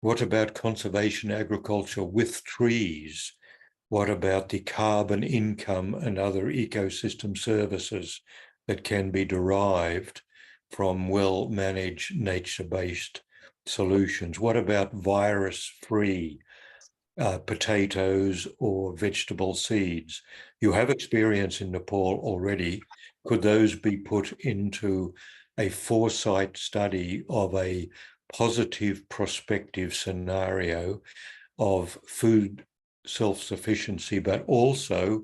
What about conservation agriculture with trees? What about the carbon income and other ecosystem services that can be derived from well-managed nature-based solutions? What about virus-free potatoes or vegetable seeds? You have experience in Nepal already. Could those be put into a foresight study of a positive prospective scenario of food self-sufficiency, but also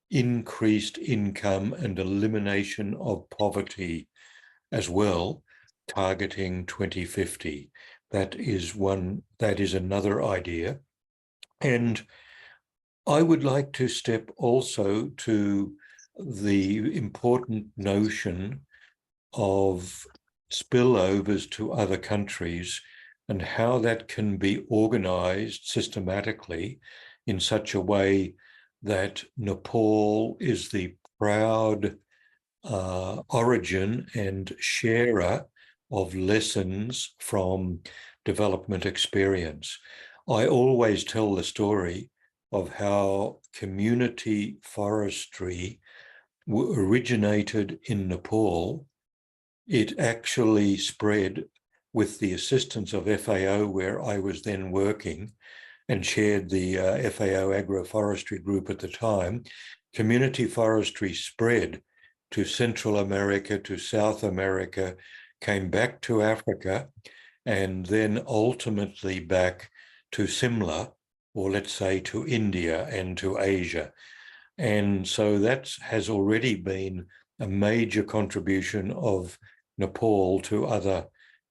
increased income and elimination of poverty as well, targeting 2050? That is another idea. And I would like to step also to the important notion of spillovers to other countries and how that can be organized systematically in such a way that Nepal is the proud origin and sharer of lessons from development experience. I always tell the story of how community forestry originated in Nepal. It actually spread with the assistance of FAO, where I was then working and chaired the FAO agroforestry group at the time. Community forestry spread to Central America, to South America, came back to Africa, and then ultimately back to Simla, or let's say to India and to Asia. And so that has already been a major contribution of Nepal to other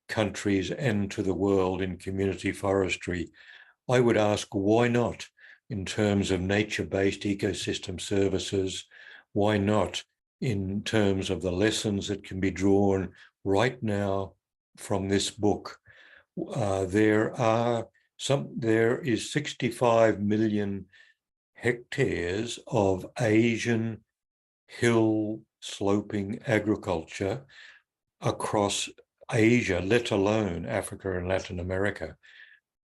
countries and to the world in community forestry. I would ask, why not in terms of nature-based ecosystem services? Why not in terms of the lessons that can be drawn right now from this book? There is 65 million hectares of Asian hill sloping agriculture across Asia, let alone Africa and Latin America.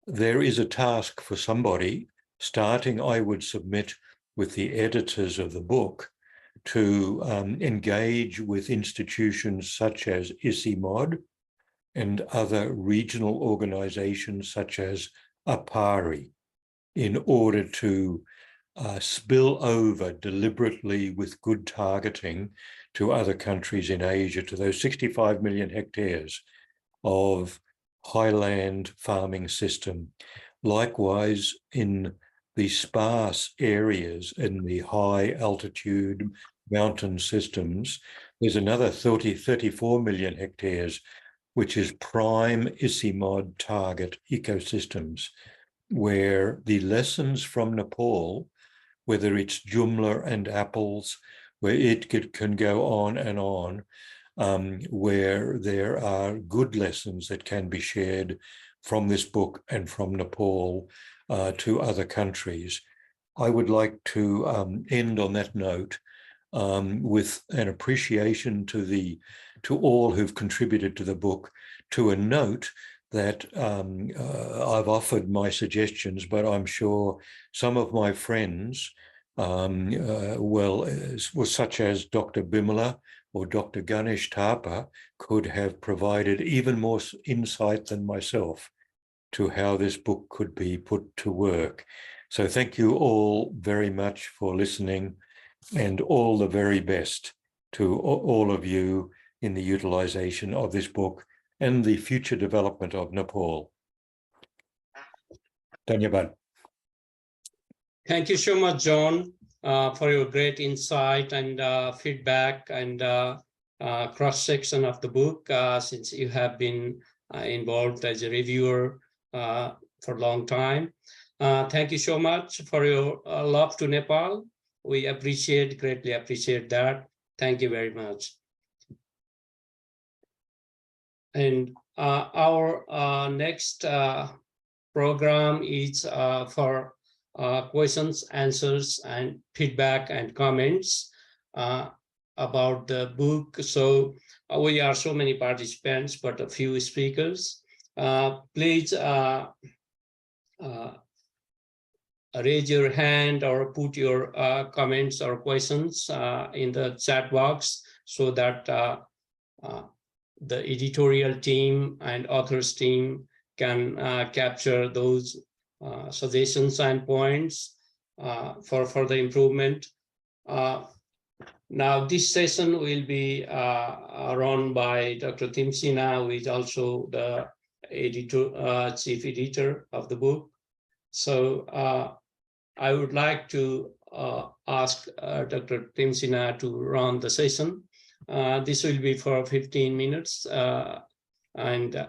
There is a task for somebody, starting, I would submit, with the editors of the book, to engage with institutions such as ICIMOD and other regional organizations such as APARI, in order to spill over deliberately with good targeting to other countries in Asia, to those 65 million hectares of highland farming system. Likewise, in the sparse areas in the high altitude mountain systems, there's another 34 million hectares, which is prime ICIMOD target ecosystems, where the lessons from Nepal, whether it's Jumla and apples, where it can go on and on, where there are good lessons that can be shared from this book and from Nepal to other countries. I would like to end on that note with an appreciation to all who've contributed to the book, to a note that I've offered my suggestions, but I'm sure some of my friends, such as Dr. Bimala or Dr. Ganesh Thapa, could have provided even more insight than myself to how this book could be put to work. So thank you all very much for listening, and all the very best to all of you in the utilization of this book and the future development of Nepal. Dhanyabad. Thank you so much, John, for your great insight and feedback and cross-section of the book, since you have been involved as a reviewer for a long time. Thank you so much for your love to Nepal. We greatly appreciate that. Thank you very much. And our next program is for questions, answers, and feedback and comments about the book. So we are so many participants, but a few speakers. Please raise your hand or put your comments or questions in the chat box, so that the editorial team and authors team can capture those suggestions and points for further improvement. Now this session will be run by Dr. Timsina, who is also the chief editor of the book. So I would like to ask Dr. Timsina to run the session. This will be for 15 minutes and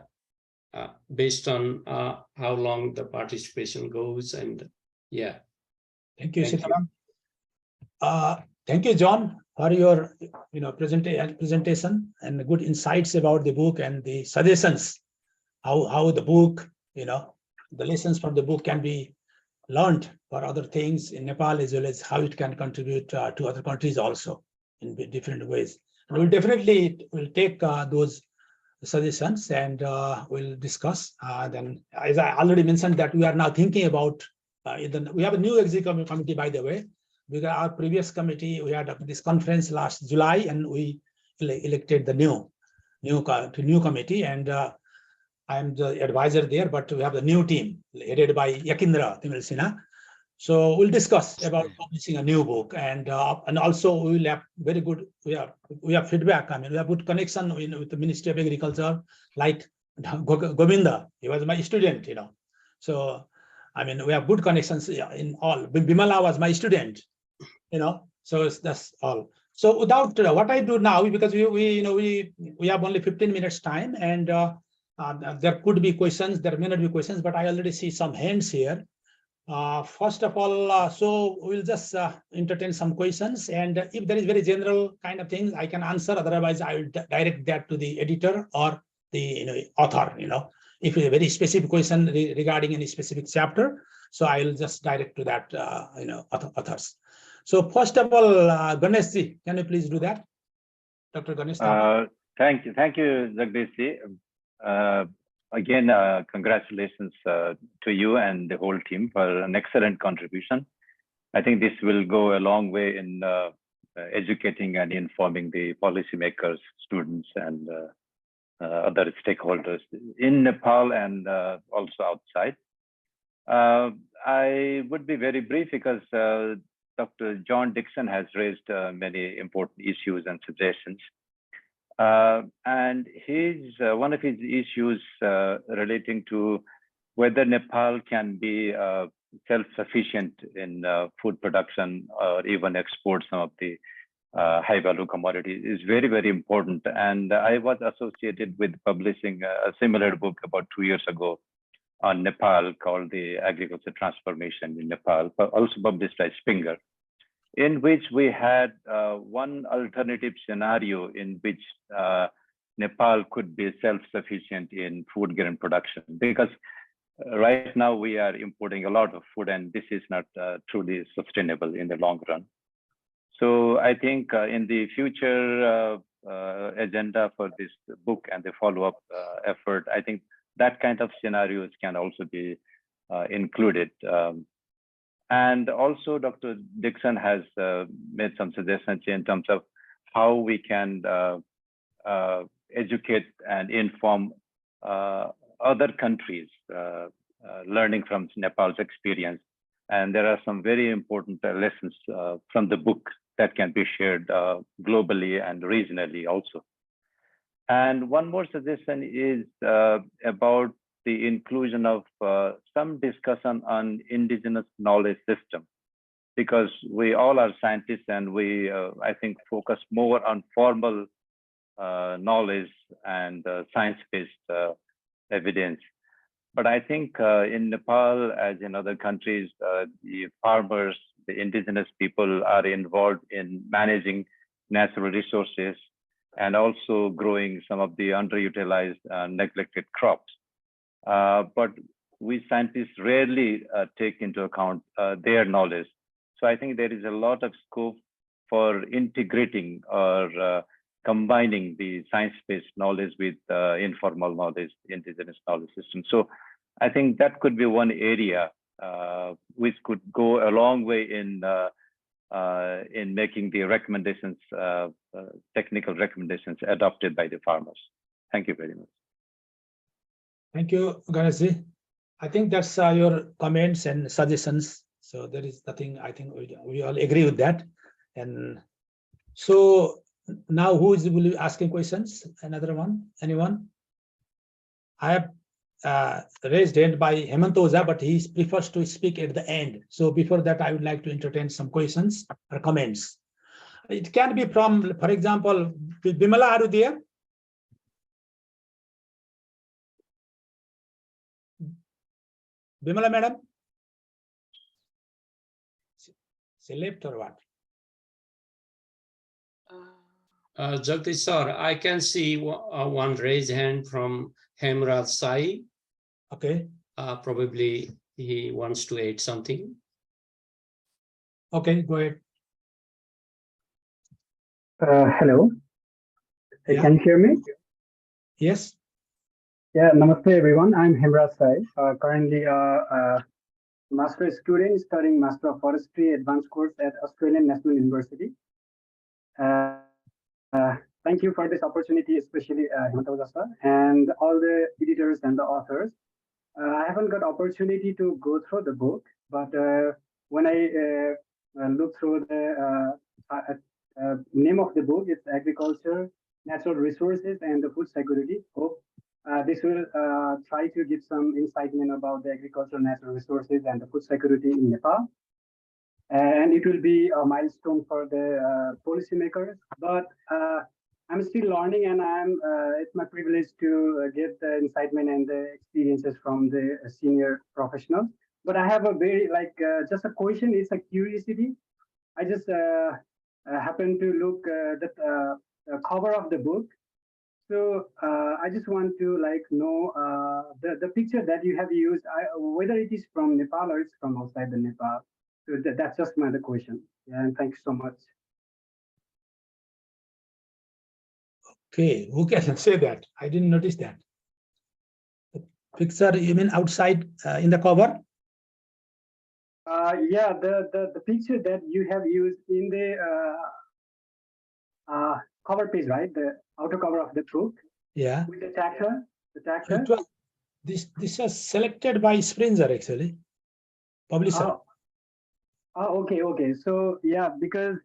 based on how long the participation goes. And yeah. Thank you, Sitaram. Thank you, John, for your presentation and good insights about the book and the suggestions, how the book, the lessons from the book can be learned for other things in Nepal, as well as how it can contribute to other countries also in different ways. And we'll definitely take those suggestions and we'll discuss. Then, as I already mentioned, that we are now thinking about, we have a new executive committee, by the way. Because our previous committee, we had this conference last July, and we elected the new committee, and I'm the advisor there, but we have the new team headed by Yakindra Timilsina. So we'll discuss about publishing a new book, and also we will have very good. We have feedback. I mean, we have good connection with the Ministry of Agriculture. Like Govinda, he was my student, So, I mean, we have good connections in all. Bimala was my student, So that's all. So without what I do now, because we have only 15 minutes time, and there could be questions. There may not be questions, but I already see some hands here. First of all, so we'll just entertain some questions, and if there is very general kind of things, I can answer. Otherwise, I will direct that to the editor or the author. If a very specific question regarding any specific chapter, so I will just direct to that authors. So first of all, Ganeshji, can you please do that, Dr. Ganesh? Thank you, Jagdishji. Again, congratulations to you and the whole team for an excellent contribution. I think this will go a long way in educating and informing the policymakers, students, and other stakeholders in Nepal and also outside. I would be very brief because Dr. John Dixon has raised many important issues and suggestions. And one of his issues relating to whether Nepal can be self-sufficient in food production or even export some of the high-value commodities is very, very important. And I was associated with publishing a similar book about 2 years ago on Nepal called The Agriculture Transformation in Nepal, also published by Springer, in which we had one alternative scenario in which Nepal could be self-sufficient in food grain production, because right now we are importing a lot of food, and this is not truly sustainable in the long run. So I think in the future agenda for this book and the follow-up effort, I think that kind of scenarios can also be included. And also, Dr. Dixon has made some suggestions in terms of how we can educate and inform other countries, learning from Nepal's experience. And there are some very important lessons from the book that can be shared globally and regionally also. And one more suggestion is about the inclusion of some discussion on indigenous knowledge system, because we all are scientists and we, I think, focus more on formal knowledge and science-based evidence. But I think in Nepal, as in other countries, the farmers, the indigenous people are involved in managing natural resources and also growing some of the underutilized neglected crops. But we scientists rarely take into account their knowledge. So I think there is a lot of scope for integrating or combining the science-based knowledge with informal knowledge, indigenous knowledge system. So I think that could be one area which could go a long way in making the recommendations, technical recommendations adopted by the farmers. Thank you very much. Thank you, Ganeshji. I think that's your comments and suggestions. So there is nothing, I think we all agree with that. And so now who will be asking questions? Another one, anyone? I have raised hand by Hemant Oza, but he prefers to speak at the end. So before that, I would like to entertain some questions or comments. It can be from, for example, Bimala, are you there? Bimala, madam? She left or what? Jagdish sir, I can see one raised hand from Hemraj Sai. Okay. Probably he wants to add something. Okay, go ahead. Hello. Yeah. Can you hear me? Yes. Yeah, namaste everyone. I'm Hemraj Sai, currently a master student studying Master of Forestry advanced course at Australian National University. Thank you for this opportunity, especially Hemant Oza sir and all the editors and the authors. I haven't got opportunity to go through the book, but when I look through the name of the book, it's Agriculture, Natural Resources, and the Food Security. Hope this will try to give some incitement about the agriculture, natural resources, and the food security in Nepal. And it will be a milestone for the policymakers. But I'm still learning, and it's my privilege to get the incitement and the experiences from the senior professionals. But I have a very just a question. It's a curiosity. I just happened to look at the cover of the book. So I just want to know the picture that you have used, whether it is from Nepal or it's from outside the Nepal. So that's just my other question. Yeah, and thanks so much. Okay, who can say that? I didn't notice that. The picture, you mean outside in the cover? Yeah, the picture that you have used in the cover page, right? The outer cover of the book. Yeah. With the tractor. The tractor. This was selected by Springer actually, publisher. Okay. So yeah, because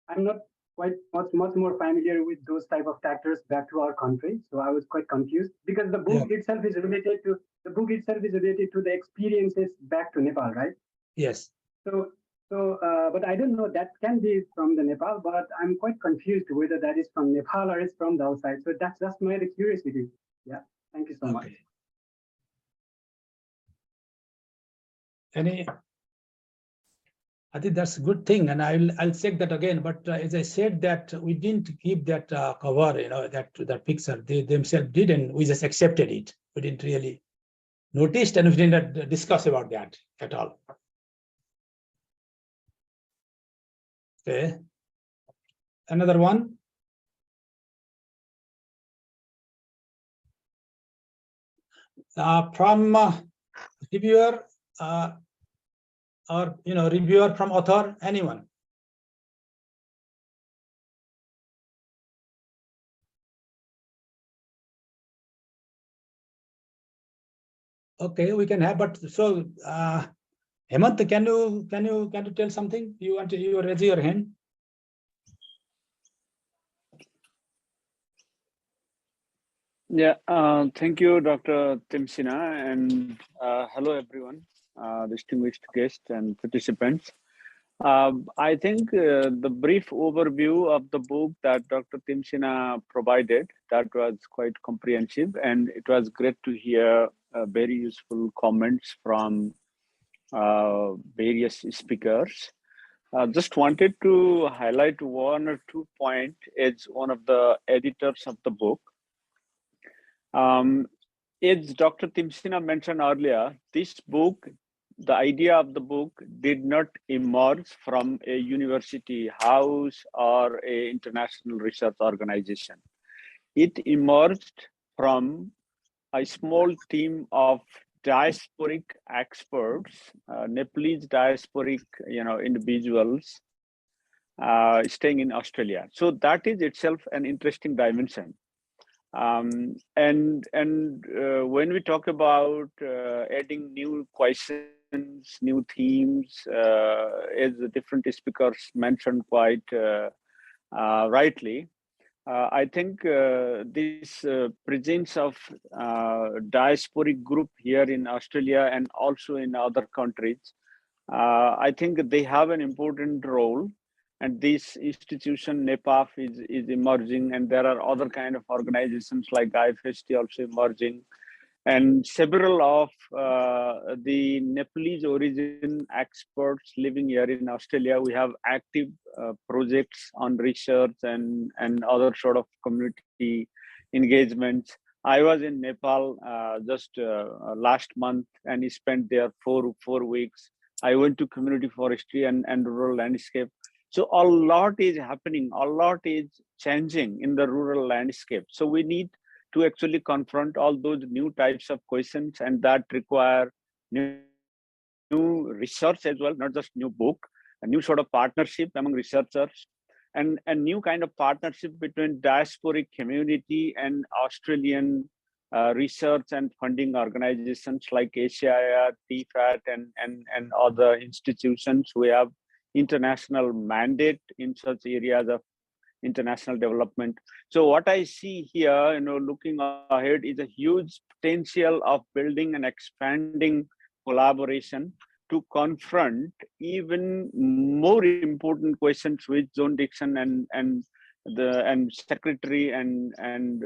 I'm not quite much more familiar with those type of tractors back to our country, so I was quite confused because the book itself is related to the experiences back to Nepal, right? Yes. So but I don't know, that can be from the Nepal, but I'm quite confused whether that is from Nepal or it's from the outside. So that's just my curiosity. Yeah, thank you so much. I think that's a good thing, and I'll check that again. But as I said, that we didn't give that cover, that picture. They themselves did, and we just accepted it. We didn't really notice, and we didn't discuss about that at all. Okay. Another one. From reviewer or reviewer from author, anyone? Okay, we can have, but so Hemant, can you tell something? You raise your hand. Yeah, thank you, Dr. Timsina, and hello, everyone, distinguished guests and participants. I think the brief overview of the book that Dr. Timsina provided, that was quite comprehensive, and it was great to hear very useful comments from various speakers. Just wanted to highlight one or two points as one of the editors of the book. As Dr. Timsina mentioned earlier, this book, the idea of the book did not emerge from a university house or an international research organization. It emerged from a small team of diasporic experts, Nepalese diasporic, individuals staying in Australia. So that is itself an interesting dimension. And when we talk about adding new questions, new themes, as the different speakers mentioned quite rightly, I think this presence of diasporic group here in Australia and also in other countries, I think they have an important role. And this institution, NEPAFE, is emerging, and there are other kind of organizations like IFST also emerging. And several of the Nepalese origin experts living here in Australia, we have active projects on research and other sort of community engagements. I was in Nepal just last month, and spent there 4 weeks. I went to community forestry and rural landscape. So a lot is happening, a lot is changing in the rural landscape. So we need to actually confront all those new types of questions, and that require new research as well, not just new book, a new sort of partnership among researchers, and a new kind of partnership between diasporic community and Australian research and funding organizations like ACIR, TFAT, and other institutions who have international mandate in such areas of international development. So what I see here, looking ahead, is a huge potential of building and expanding collaboration to confront even more important questions which John Dixon and Secretary and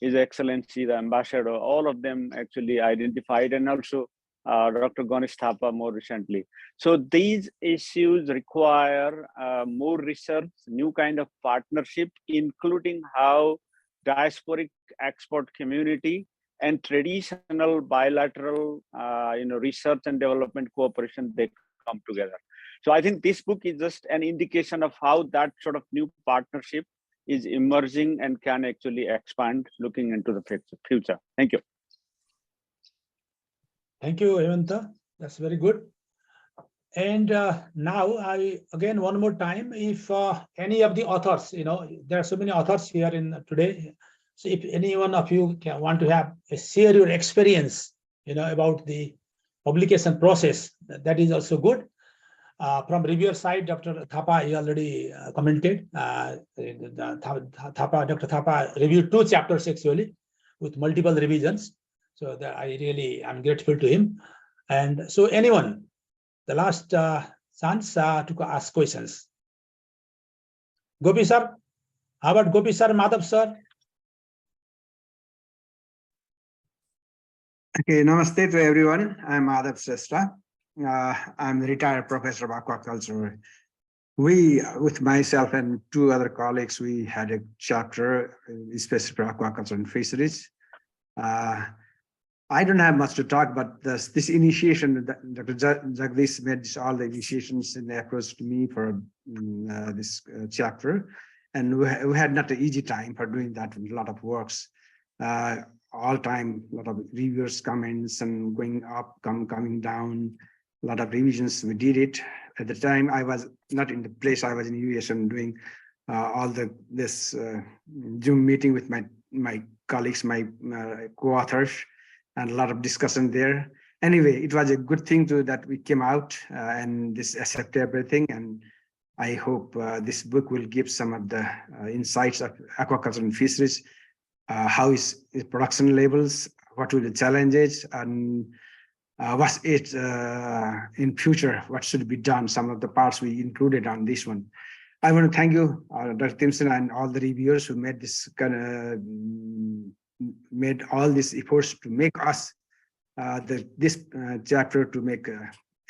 His Excellency, the Ambassador, all of them actually identified, and also Dr. Ganesh Thapa more recently. So these issues require more research, new kind of partnership, including how diasporic expert community and traditional bilateral, research and development cooperation, they come together. So I think this book is just an indication of how that sort of new partnership is emerging and can actually expand looking into the future. Thank you. Thank you, Hemanta. That's very good. And now again, one more time, if any of the authors, there are so many authors here today. So if any one of you want to share your experience, about the publication process, that is also good. From reviewer side, Dr. Thapa is already commented. Dr. Thapa reviewed 2 chapters actually with multiple revisions. So I'm grateful to him. And so anyone, the last chance to ask questions. Gopi sir, how about Gopi sir, Madhav sir? Okay, namaste to everyone. I'm Madhav Srestha. I'm the retired professor of aquaculture. We, with myself and 2 other colleagues, we had a chapter especially for aquaculture and fisheries. I don't have much to talk, but this initiation, Dr. Jagdish made all the initiations in the approach to me for this chapter. And we had not an easy time for doing that, a lot of works. All time, a lot of reviewers' comments and going up, coming down, a lot of revisions. We did it. At the time, I was not in the place, I was in US and doing all this Zoom meeting with my colleagues, my co-authors, and a lot of discussion there. Anyway, it was a good thing that we came out and this accept everything. And I hope this book will give some of the insights of aquaculture and fisheries, how is production levels, what will the challenges, and what's it in future, what should be done, some of the parts we included on this one. I want to thank you, Dr. Timson, and all the reviewers who made this made all these efforts to make us this chapter to make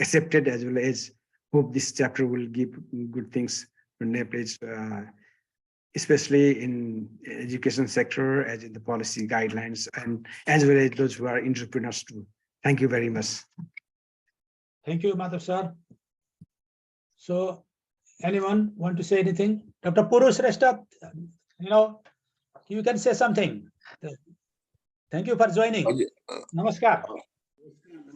accepted, as well as hope this chapter will give good things for Nepal, especially in education sector, as in the policy guidelines, and as well as those who are entrepreneurs too. Thank you very much. Thank you, Madhav sir. So anyone want to say anything? Dr. Purush Srestha, you can say something. Thank you for joining. Namaskar.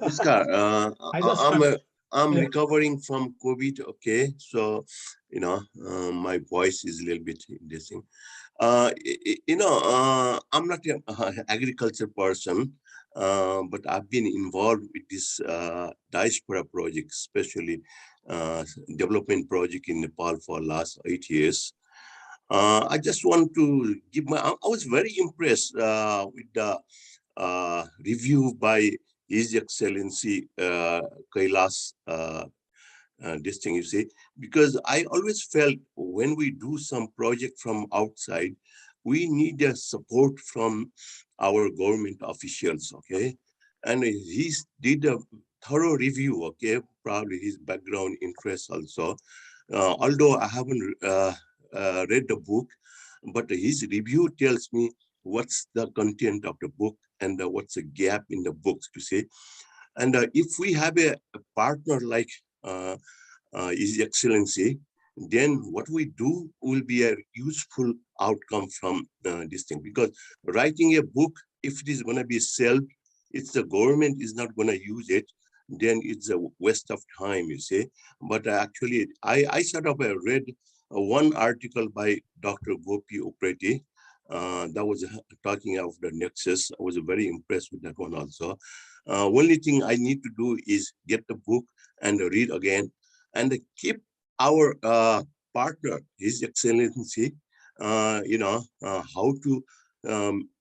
Namaskar. I'm recovering from COVID. Okay, so my voice is a little bit dissing. I'm not an agriculture person, but I've been involved with this diaspora project, especially development project in Nepal for the last 8 years. I just want to give I was very impressed with the review by His Excellency Kailash, this thing, you see, because I always felt when we do some project from outside, we need a support from our government officials, okay? And he did a thorough review, okay? Probably his background interests also. Although I haven't read the book, but his review tells me what's the content of the book and what's the gap in the books, to say. And if we have a partner like His Excellency, then what we do will be a useful outcome from this thing. Because writing a book, if it is going to be sold, it's the government is not going to use it, then it's a waste of time, you see. But actually, I sort of read one article by Dr. Gopi Upreti, that was talking of the nexus. I was very impressed with that one also. Only thing I need to do is get the book and read again and keep our partner, His Excellency, how to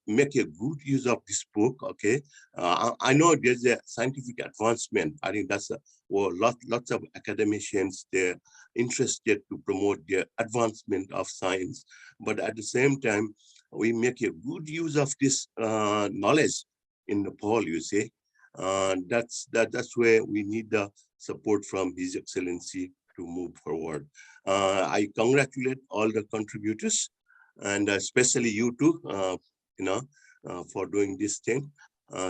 make a good use of this book. Okay, I know there's a scientific advancement. I think that's lots of academicians, they're interested to promote the advancement of science, but at the same time we make a good use of this knowledge in Nepal, you see. That's where we need the support from His Excellency to move forward. I congratulate all the contributors, and especially you too, for doing this thing.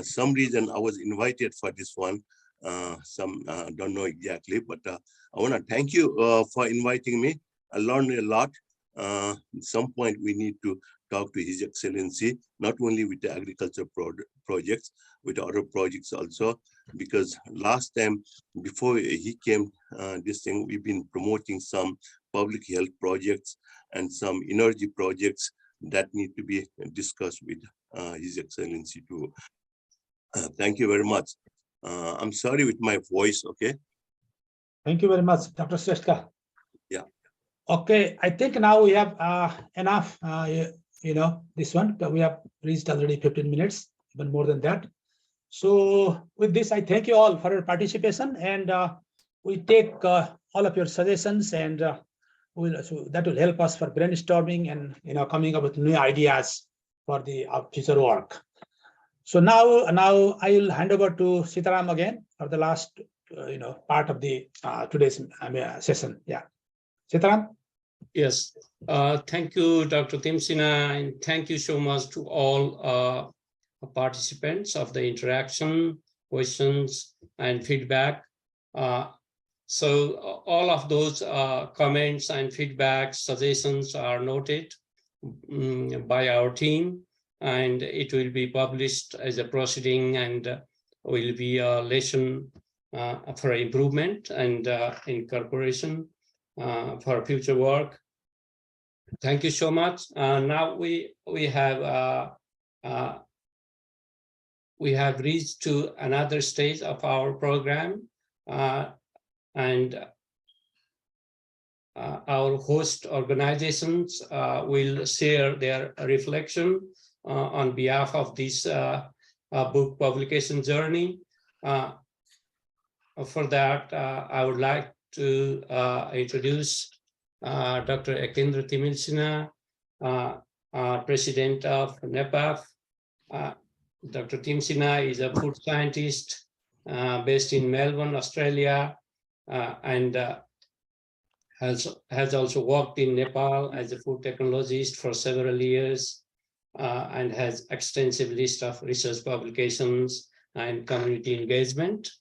Some reason I was invited for this one. Some don't know exactly, but I want to thank you for inviting me. I learned a lot. At some point we need to talk to His Excellency, not only with the agriculture projects, with other projects also, because last time before he came, this thing, we've been promoting some public health projects and some energy projects that need to be discussed with His Excellency too. Thank you very much. I'm sorry with my voice, okay? Thank you very much, Dr. Sreshka. Yeah. Okay, I think now we have enough, this one, we have reached already 15 minutes, even more than that. So with this, I thank you all for your participation, and we take all of your suggestions, and so that will help us for brainstorming and coming up with new ideas for the future work. So now I will hand over to Sitaram again for the last part of the today's session. Yeah, Sitaram. Yes, thank you, Dr. Timsina, and thank you so much to all participants of the interaction, questions, and feedback. So all of those comments and feedback, suggestions are noted by our team, and it will be published as a proceeding and will be a lesson for improvement and incorporation for future work. Thank you so much. Now we have reached to another stage of our program, and our host organizations will share their reflection on behalf of this book publication journey. For that, I would like to introduce Dr. Ekendra Timilsina, President of NEPAFE. Dr. Timsina is a food scientist based in Melbourne, Australia, and has also worked in Nepal as a food technologist for several years, and has extensive list of research publications and community engagement.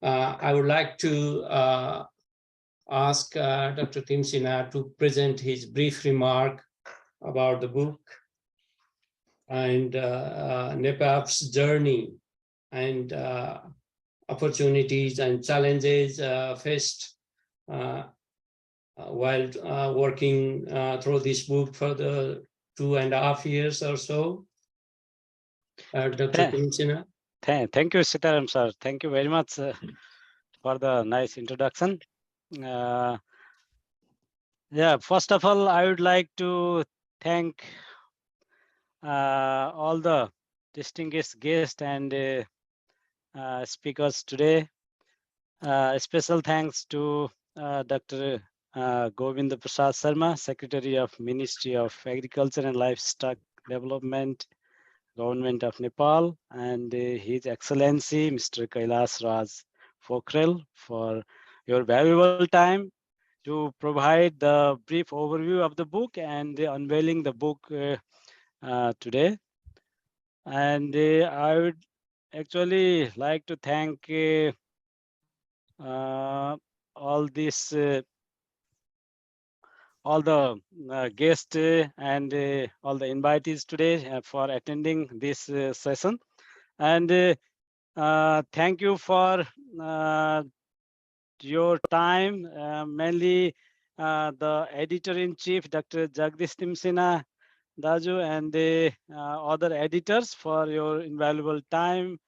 I would like to ask Dr. Timsina to present his brief remark about the book and NEPAFE's journey and opportunities and challenges faced while working through this book for the 2.5 years or so. Dr. Timsina. Thank you, Sitaram sir. Thank you very much for the nice introduction. Yeah, first of all, I would like to thank all the distinguished guests and speakers today. Special thanks to Dr. Govind Prasad Sharma, Secretary of Ministry of Agriculture and Livestock Development, Government of Nepal, and His Excellency Mr. Kailash Raj Pokharel for your valuable time to provide the brief overview of the book and unveiling the book today. And I would actually like to thank all the guests and all the invitees today for attending this session. And thank you for your time, mainly the editor-in-chief, Dr. Jagdish Timsina, Daju, and the other editors for your invaluable time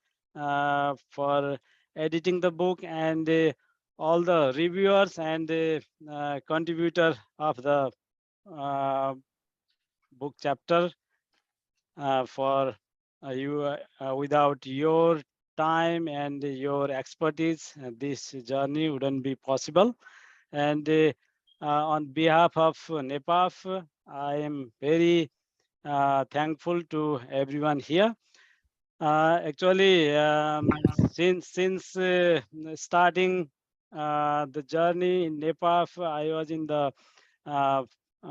for editing the book, and all the reviewers and the contributor of the book chapter for you. Without your time and your expertise, this journey wouldn't be possible. And on behalf of NEPAFE, I am very thankful to everyone here. Actually, since starting the journey in NEPAFE, I was in the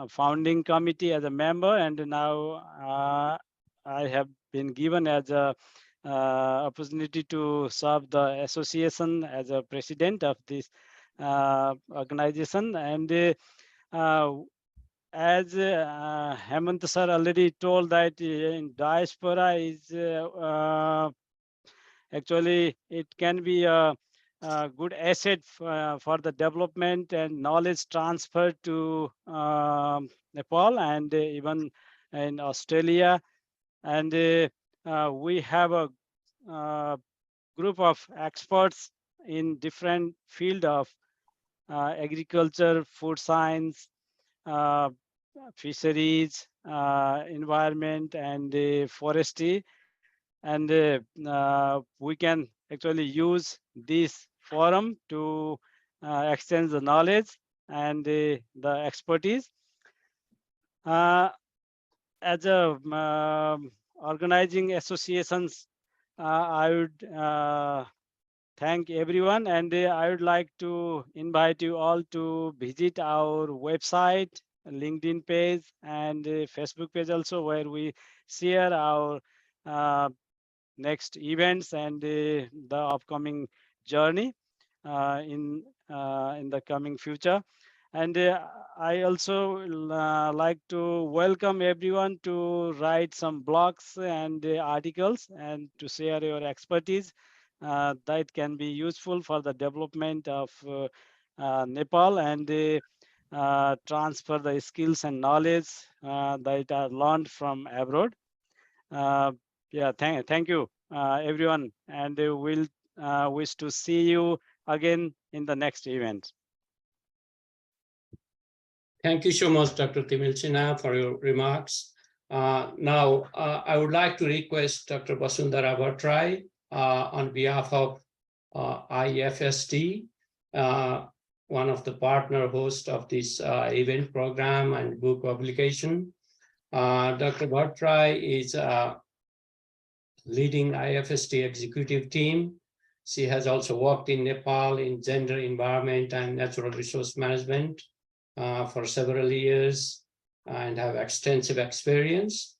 founding committee as a member, and now I have been given as a opportunity to serve the association as a president of this organization. And as Hemant sir already told, that in diaspora is actually it can be a good asset for the development and knowledge transfer to Nepal and even in Australia. And we have a group of experts in different field of agriculture, food science, fisheries, environment, and forestry. And we can actually use this forum to exchange the knowledge and the expertise. As a organizing associations, I would thank everyone, and I would like to invite you all to visit our website, LinkedIn page, and Facebook page also, where we share our next events and the upcoming journey in the coming future. And I also like to welcome everyone to write some blogs and articles and to share your expertise that can be useful for the development of Nepal, and transfer the skills and knowledge that are learned from abroad. Yeah, thank you, everyone, and we'll wish to see you again in the next event. Thank you so much, Dr. Timil Sinha, for your remarks. Now, I would like to request Dr. Vasundhara Bhattrai on behalf of IFST, one of the partner hosts of this event program and book publication. Dr. Bhattrai is leading IFST executive team. She has also worked in Nepal in gender, environment, and natural resource management for several years and have extensive experience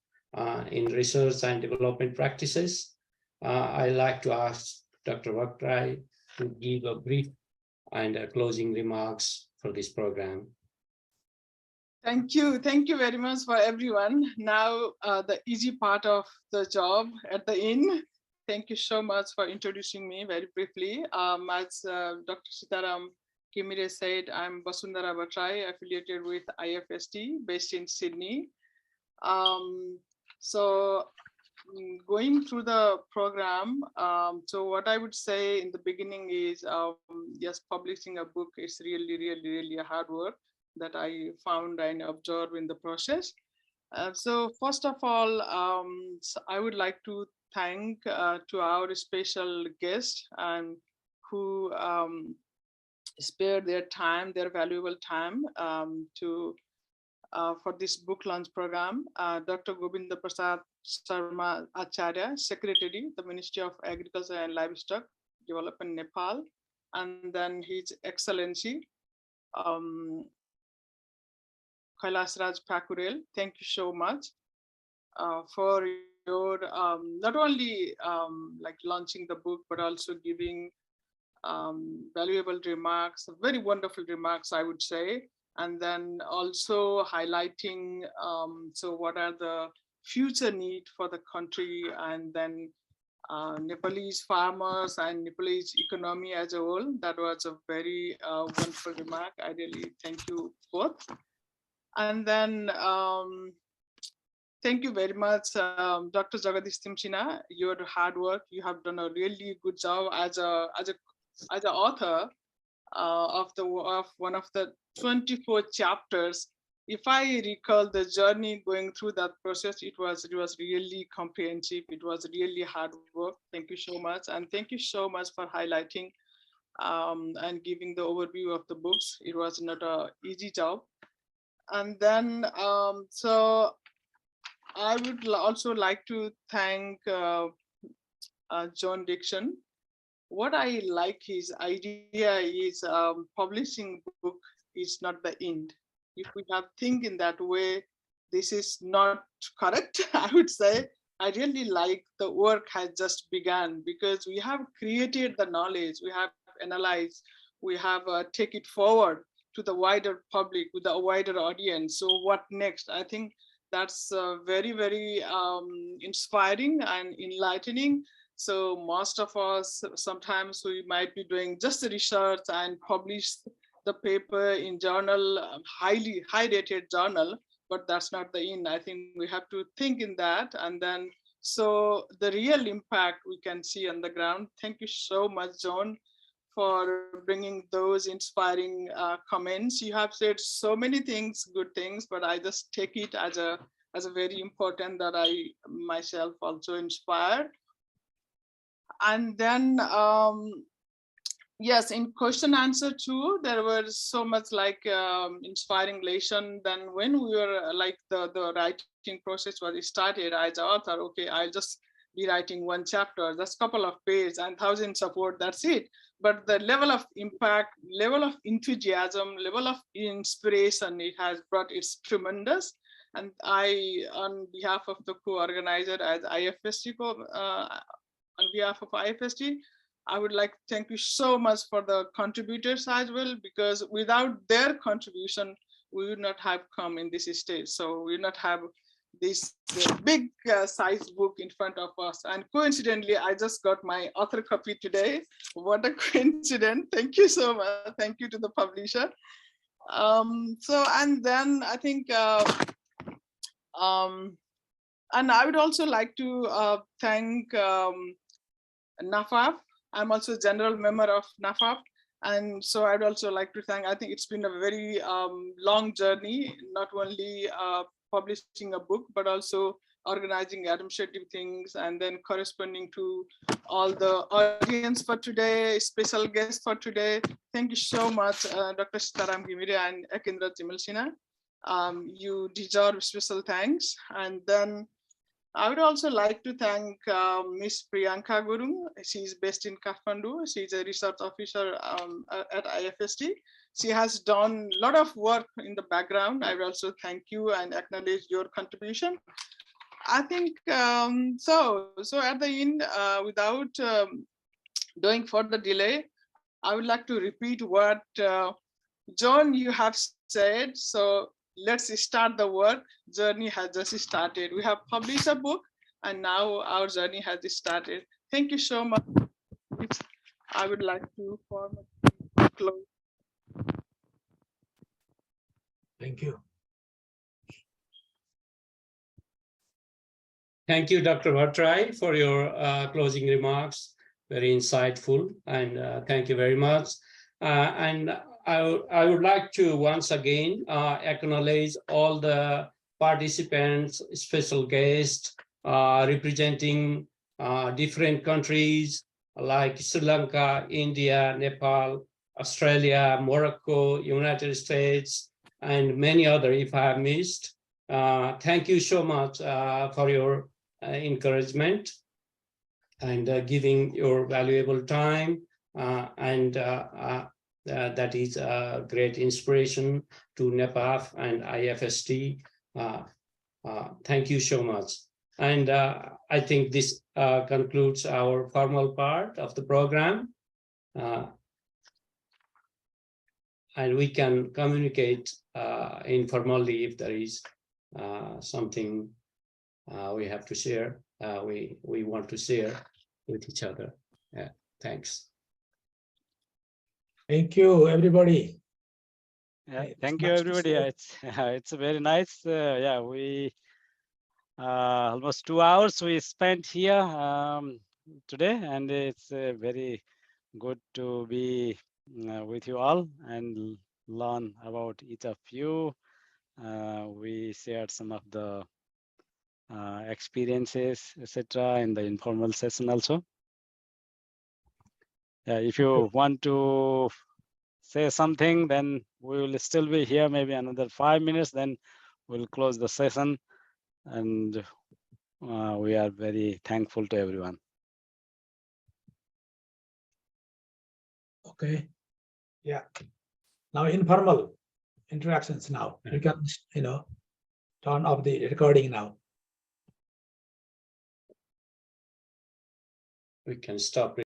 in research and development practices. I'd like to ask Dr. Bhattrai to give a brief and closing remarks for this program. Thank you very much for everyone. Now the easy part of the job at the end. Thank you so much for introducing me very briefly. As Dr. Sitaram Kimire said, I'm Vasundhara Bhattrai, affiliated with IFST, based in Sydney. So going through the program, so what I would say in the beginning is, yes, publishing a book is really a hard work that I found and observed in the process. So first of all, so I would like to thank to our special guest and who spared their time, their valuable time to for this book launch program. Dr. Govinda Prasad Sharma Acharya, Secretary, the Ministry of Agriculture and Livestock Development, Nepal, and then His Excellency Kailash Pokharel. Thank you so much for your not only like launching the book, but also giving valuable remarks, very wonderful remarks, I would say, and then also highlighting so what are the future need for the country, and then Nepalese farmers and Nepalese economy as a whole. That was a very wonderful remark. I really thank you both. And then thank you very much, Dr. Jagadish Timchina. Your hard work, you have done a really good job as an author of one of the 24 chapters. If I recall the journey going through that process, it was really comprehensive. It was really hard work. Thank you so much, and thank you so much for highlighting and giving the overview of the books. It was not an easy job. And then, so I would also like to thank John Dixon. What I like his idea is publishing book is not the end. If we have think in that way, this is not correct. I would say I really like the work has just begun, because we have created the knowledge, we have analyzed, we have take it forward to the wider public, with the wider audience. So what next? I think that's very, very inspiring and enlightening. So most of us, sometimes we might be doing just the research and publish the paper in journal, high rated journal, but that's not the end. I think we have to think in that, and then so the real impact we can see on the ground. Thank you so much, John, for bringing those inspiring comments. You have said so many things, good things, but I just take it as a very important that I myself also inspired. And then, yes, in question answer too, there was so much like inspiring lesson. Then when we were like the writing process was started as an author, okay, I'll just be writing one chapter, just couple of pages and thousands of words, that's it. But the level of impact, level of enthusiasm, level of inspiration it has brought, it's tremendous. And I, on behalf of the co-organizer as IFSC, on behalf of IFST, I would like to thank you so much for the contributors as well, because without their contribution, we would not have come in this stage. So we would not have this big size book in front of us. And coincidentally, I just got my author copy today. What a coincidence. Thank you so much. Thank you to the publisher. So, and then I think, and I would also like to thank NEPAFE. I'm also general member of NEPAFE. And so I'd also like to thank, I think it's been a very long journey, not only publishing a book, but also organizing administrative things and then corresponding to all the audience for today, special guests for today. Thank you so much, Dr. Sitaram Gimire and Ekendra Timalsina. You deserve special thanks. And then I would also like to thank Ms. Priyanka Gurung. She's based in Kathmandu. She's a research officer at IFST. She has done a lot of work in the background. I will also thank you and acknowledge your contribution. I think so at the end, without doing further delay, I would like to repeat what John, you have said. So let's start the work. Journey has just started. We have published a book and now our journey has started. Thank you so much. I would like to close. Thank you. Thank you, Dr. Bhattrai, for your closing remarks. Very insightful, and thank you very much. And I would like to once again acknowledge all the participants, special guests representing different countries like Sri Lanka, India, Nepal, Australia, Morocco, United States, and many other if I have missed. Thank you so much for your encouragement and giving your valuable time, and that is a great inspiration to NEPAFE and IFST. Thank you so much. And I think this concludes our formal part of the program. And we can communicate informally if there is something we have to share, we want to share with each other. Thanks. Thank you, everybody. Yeah, thank you, everybody. It's very nice. Yeah, we almost 2 hours we spent here today, and it's very good to be with you all and learn about each of you. We shared some of the experiences, etc., in the informal session also. If you want to say something, then we will still be here maybe another 5 minutes, then we'll close the session, and we are very thankful to everyone. Okay. Yeah. Now informal interactions now. You can, turn off the recording now. We can stop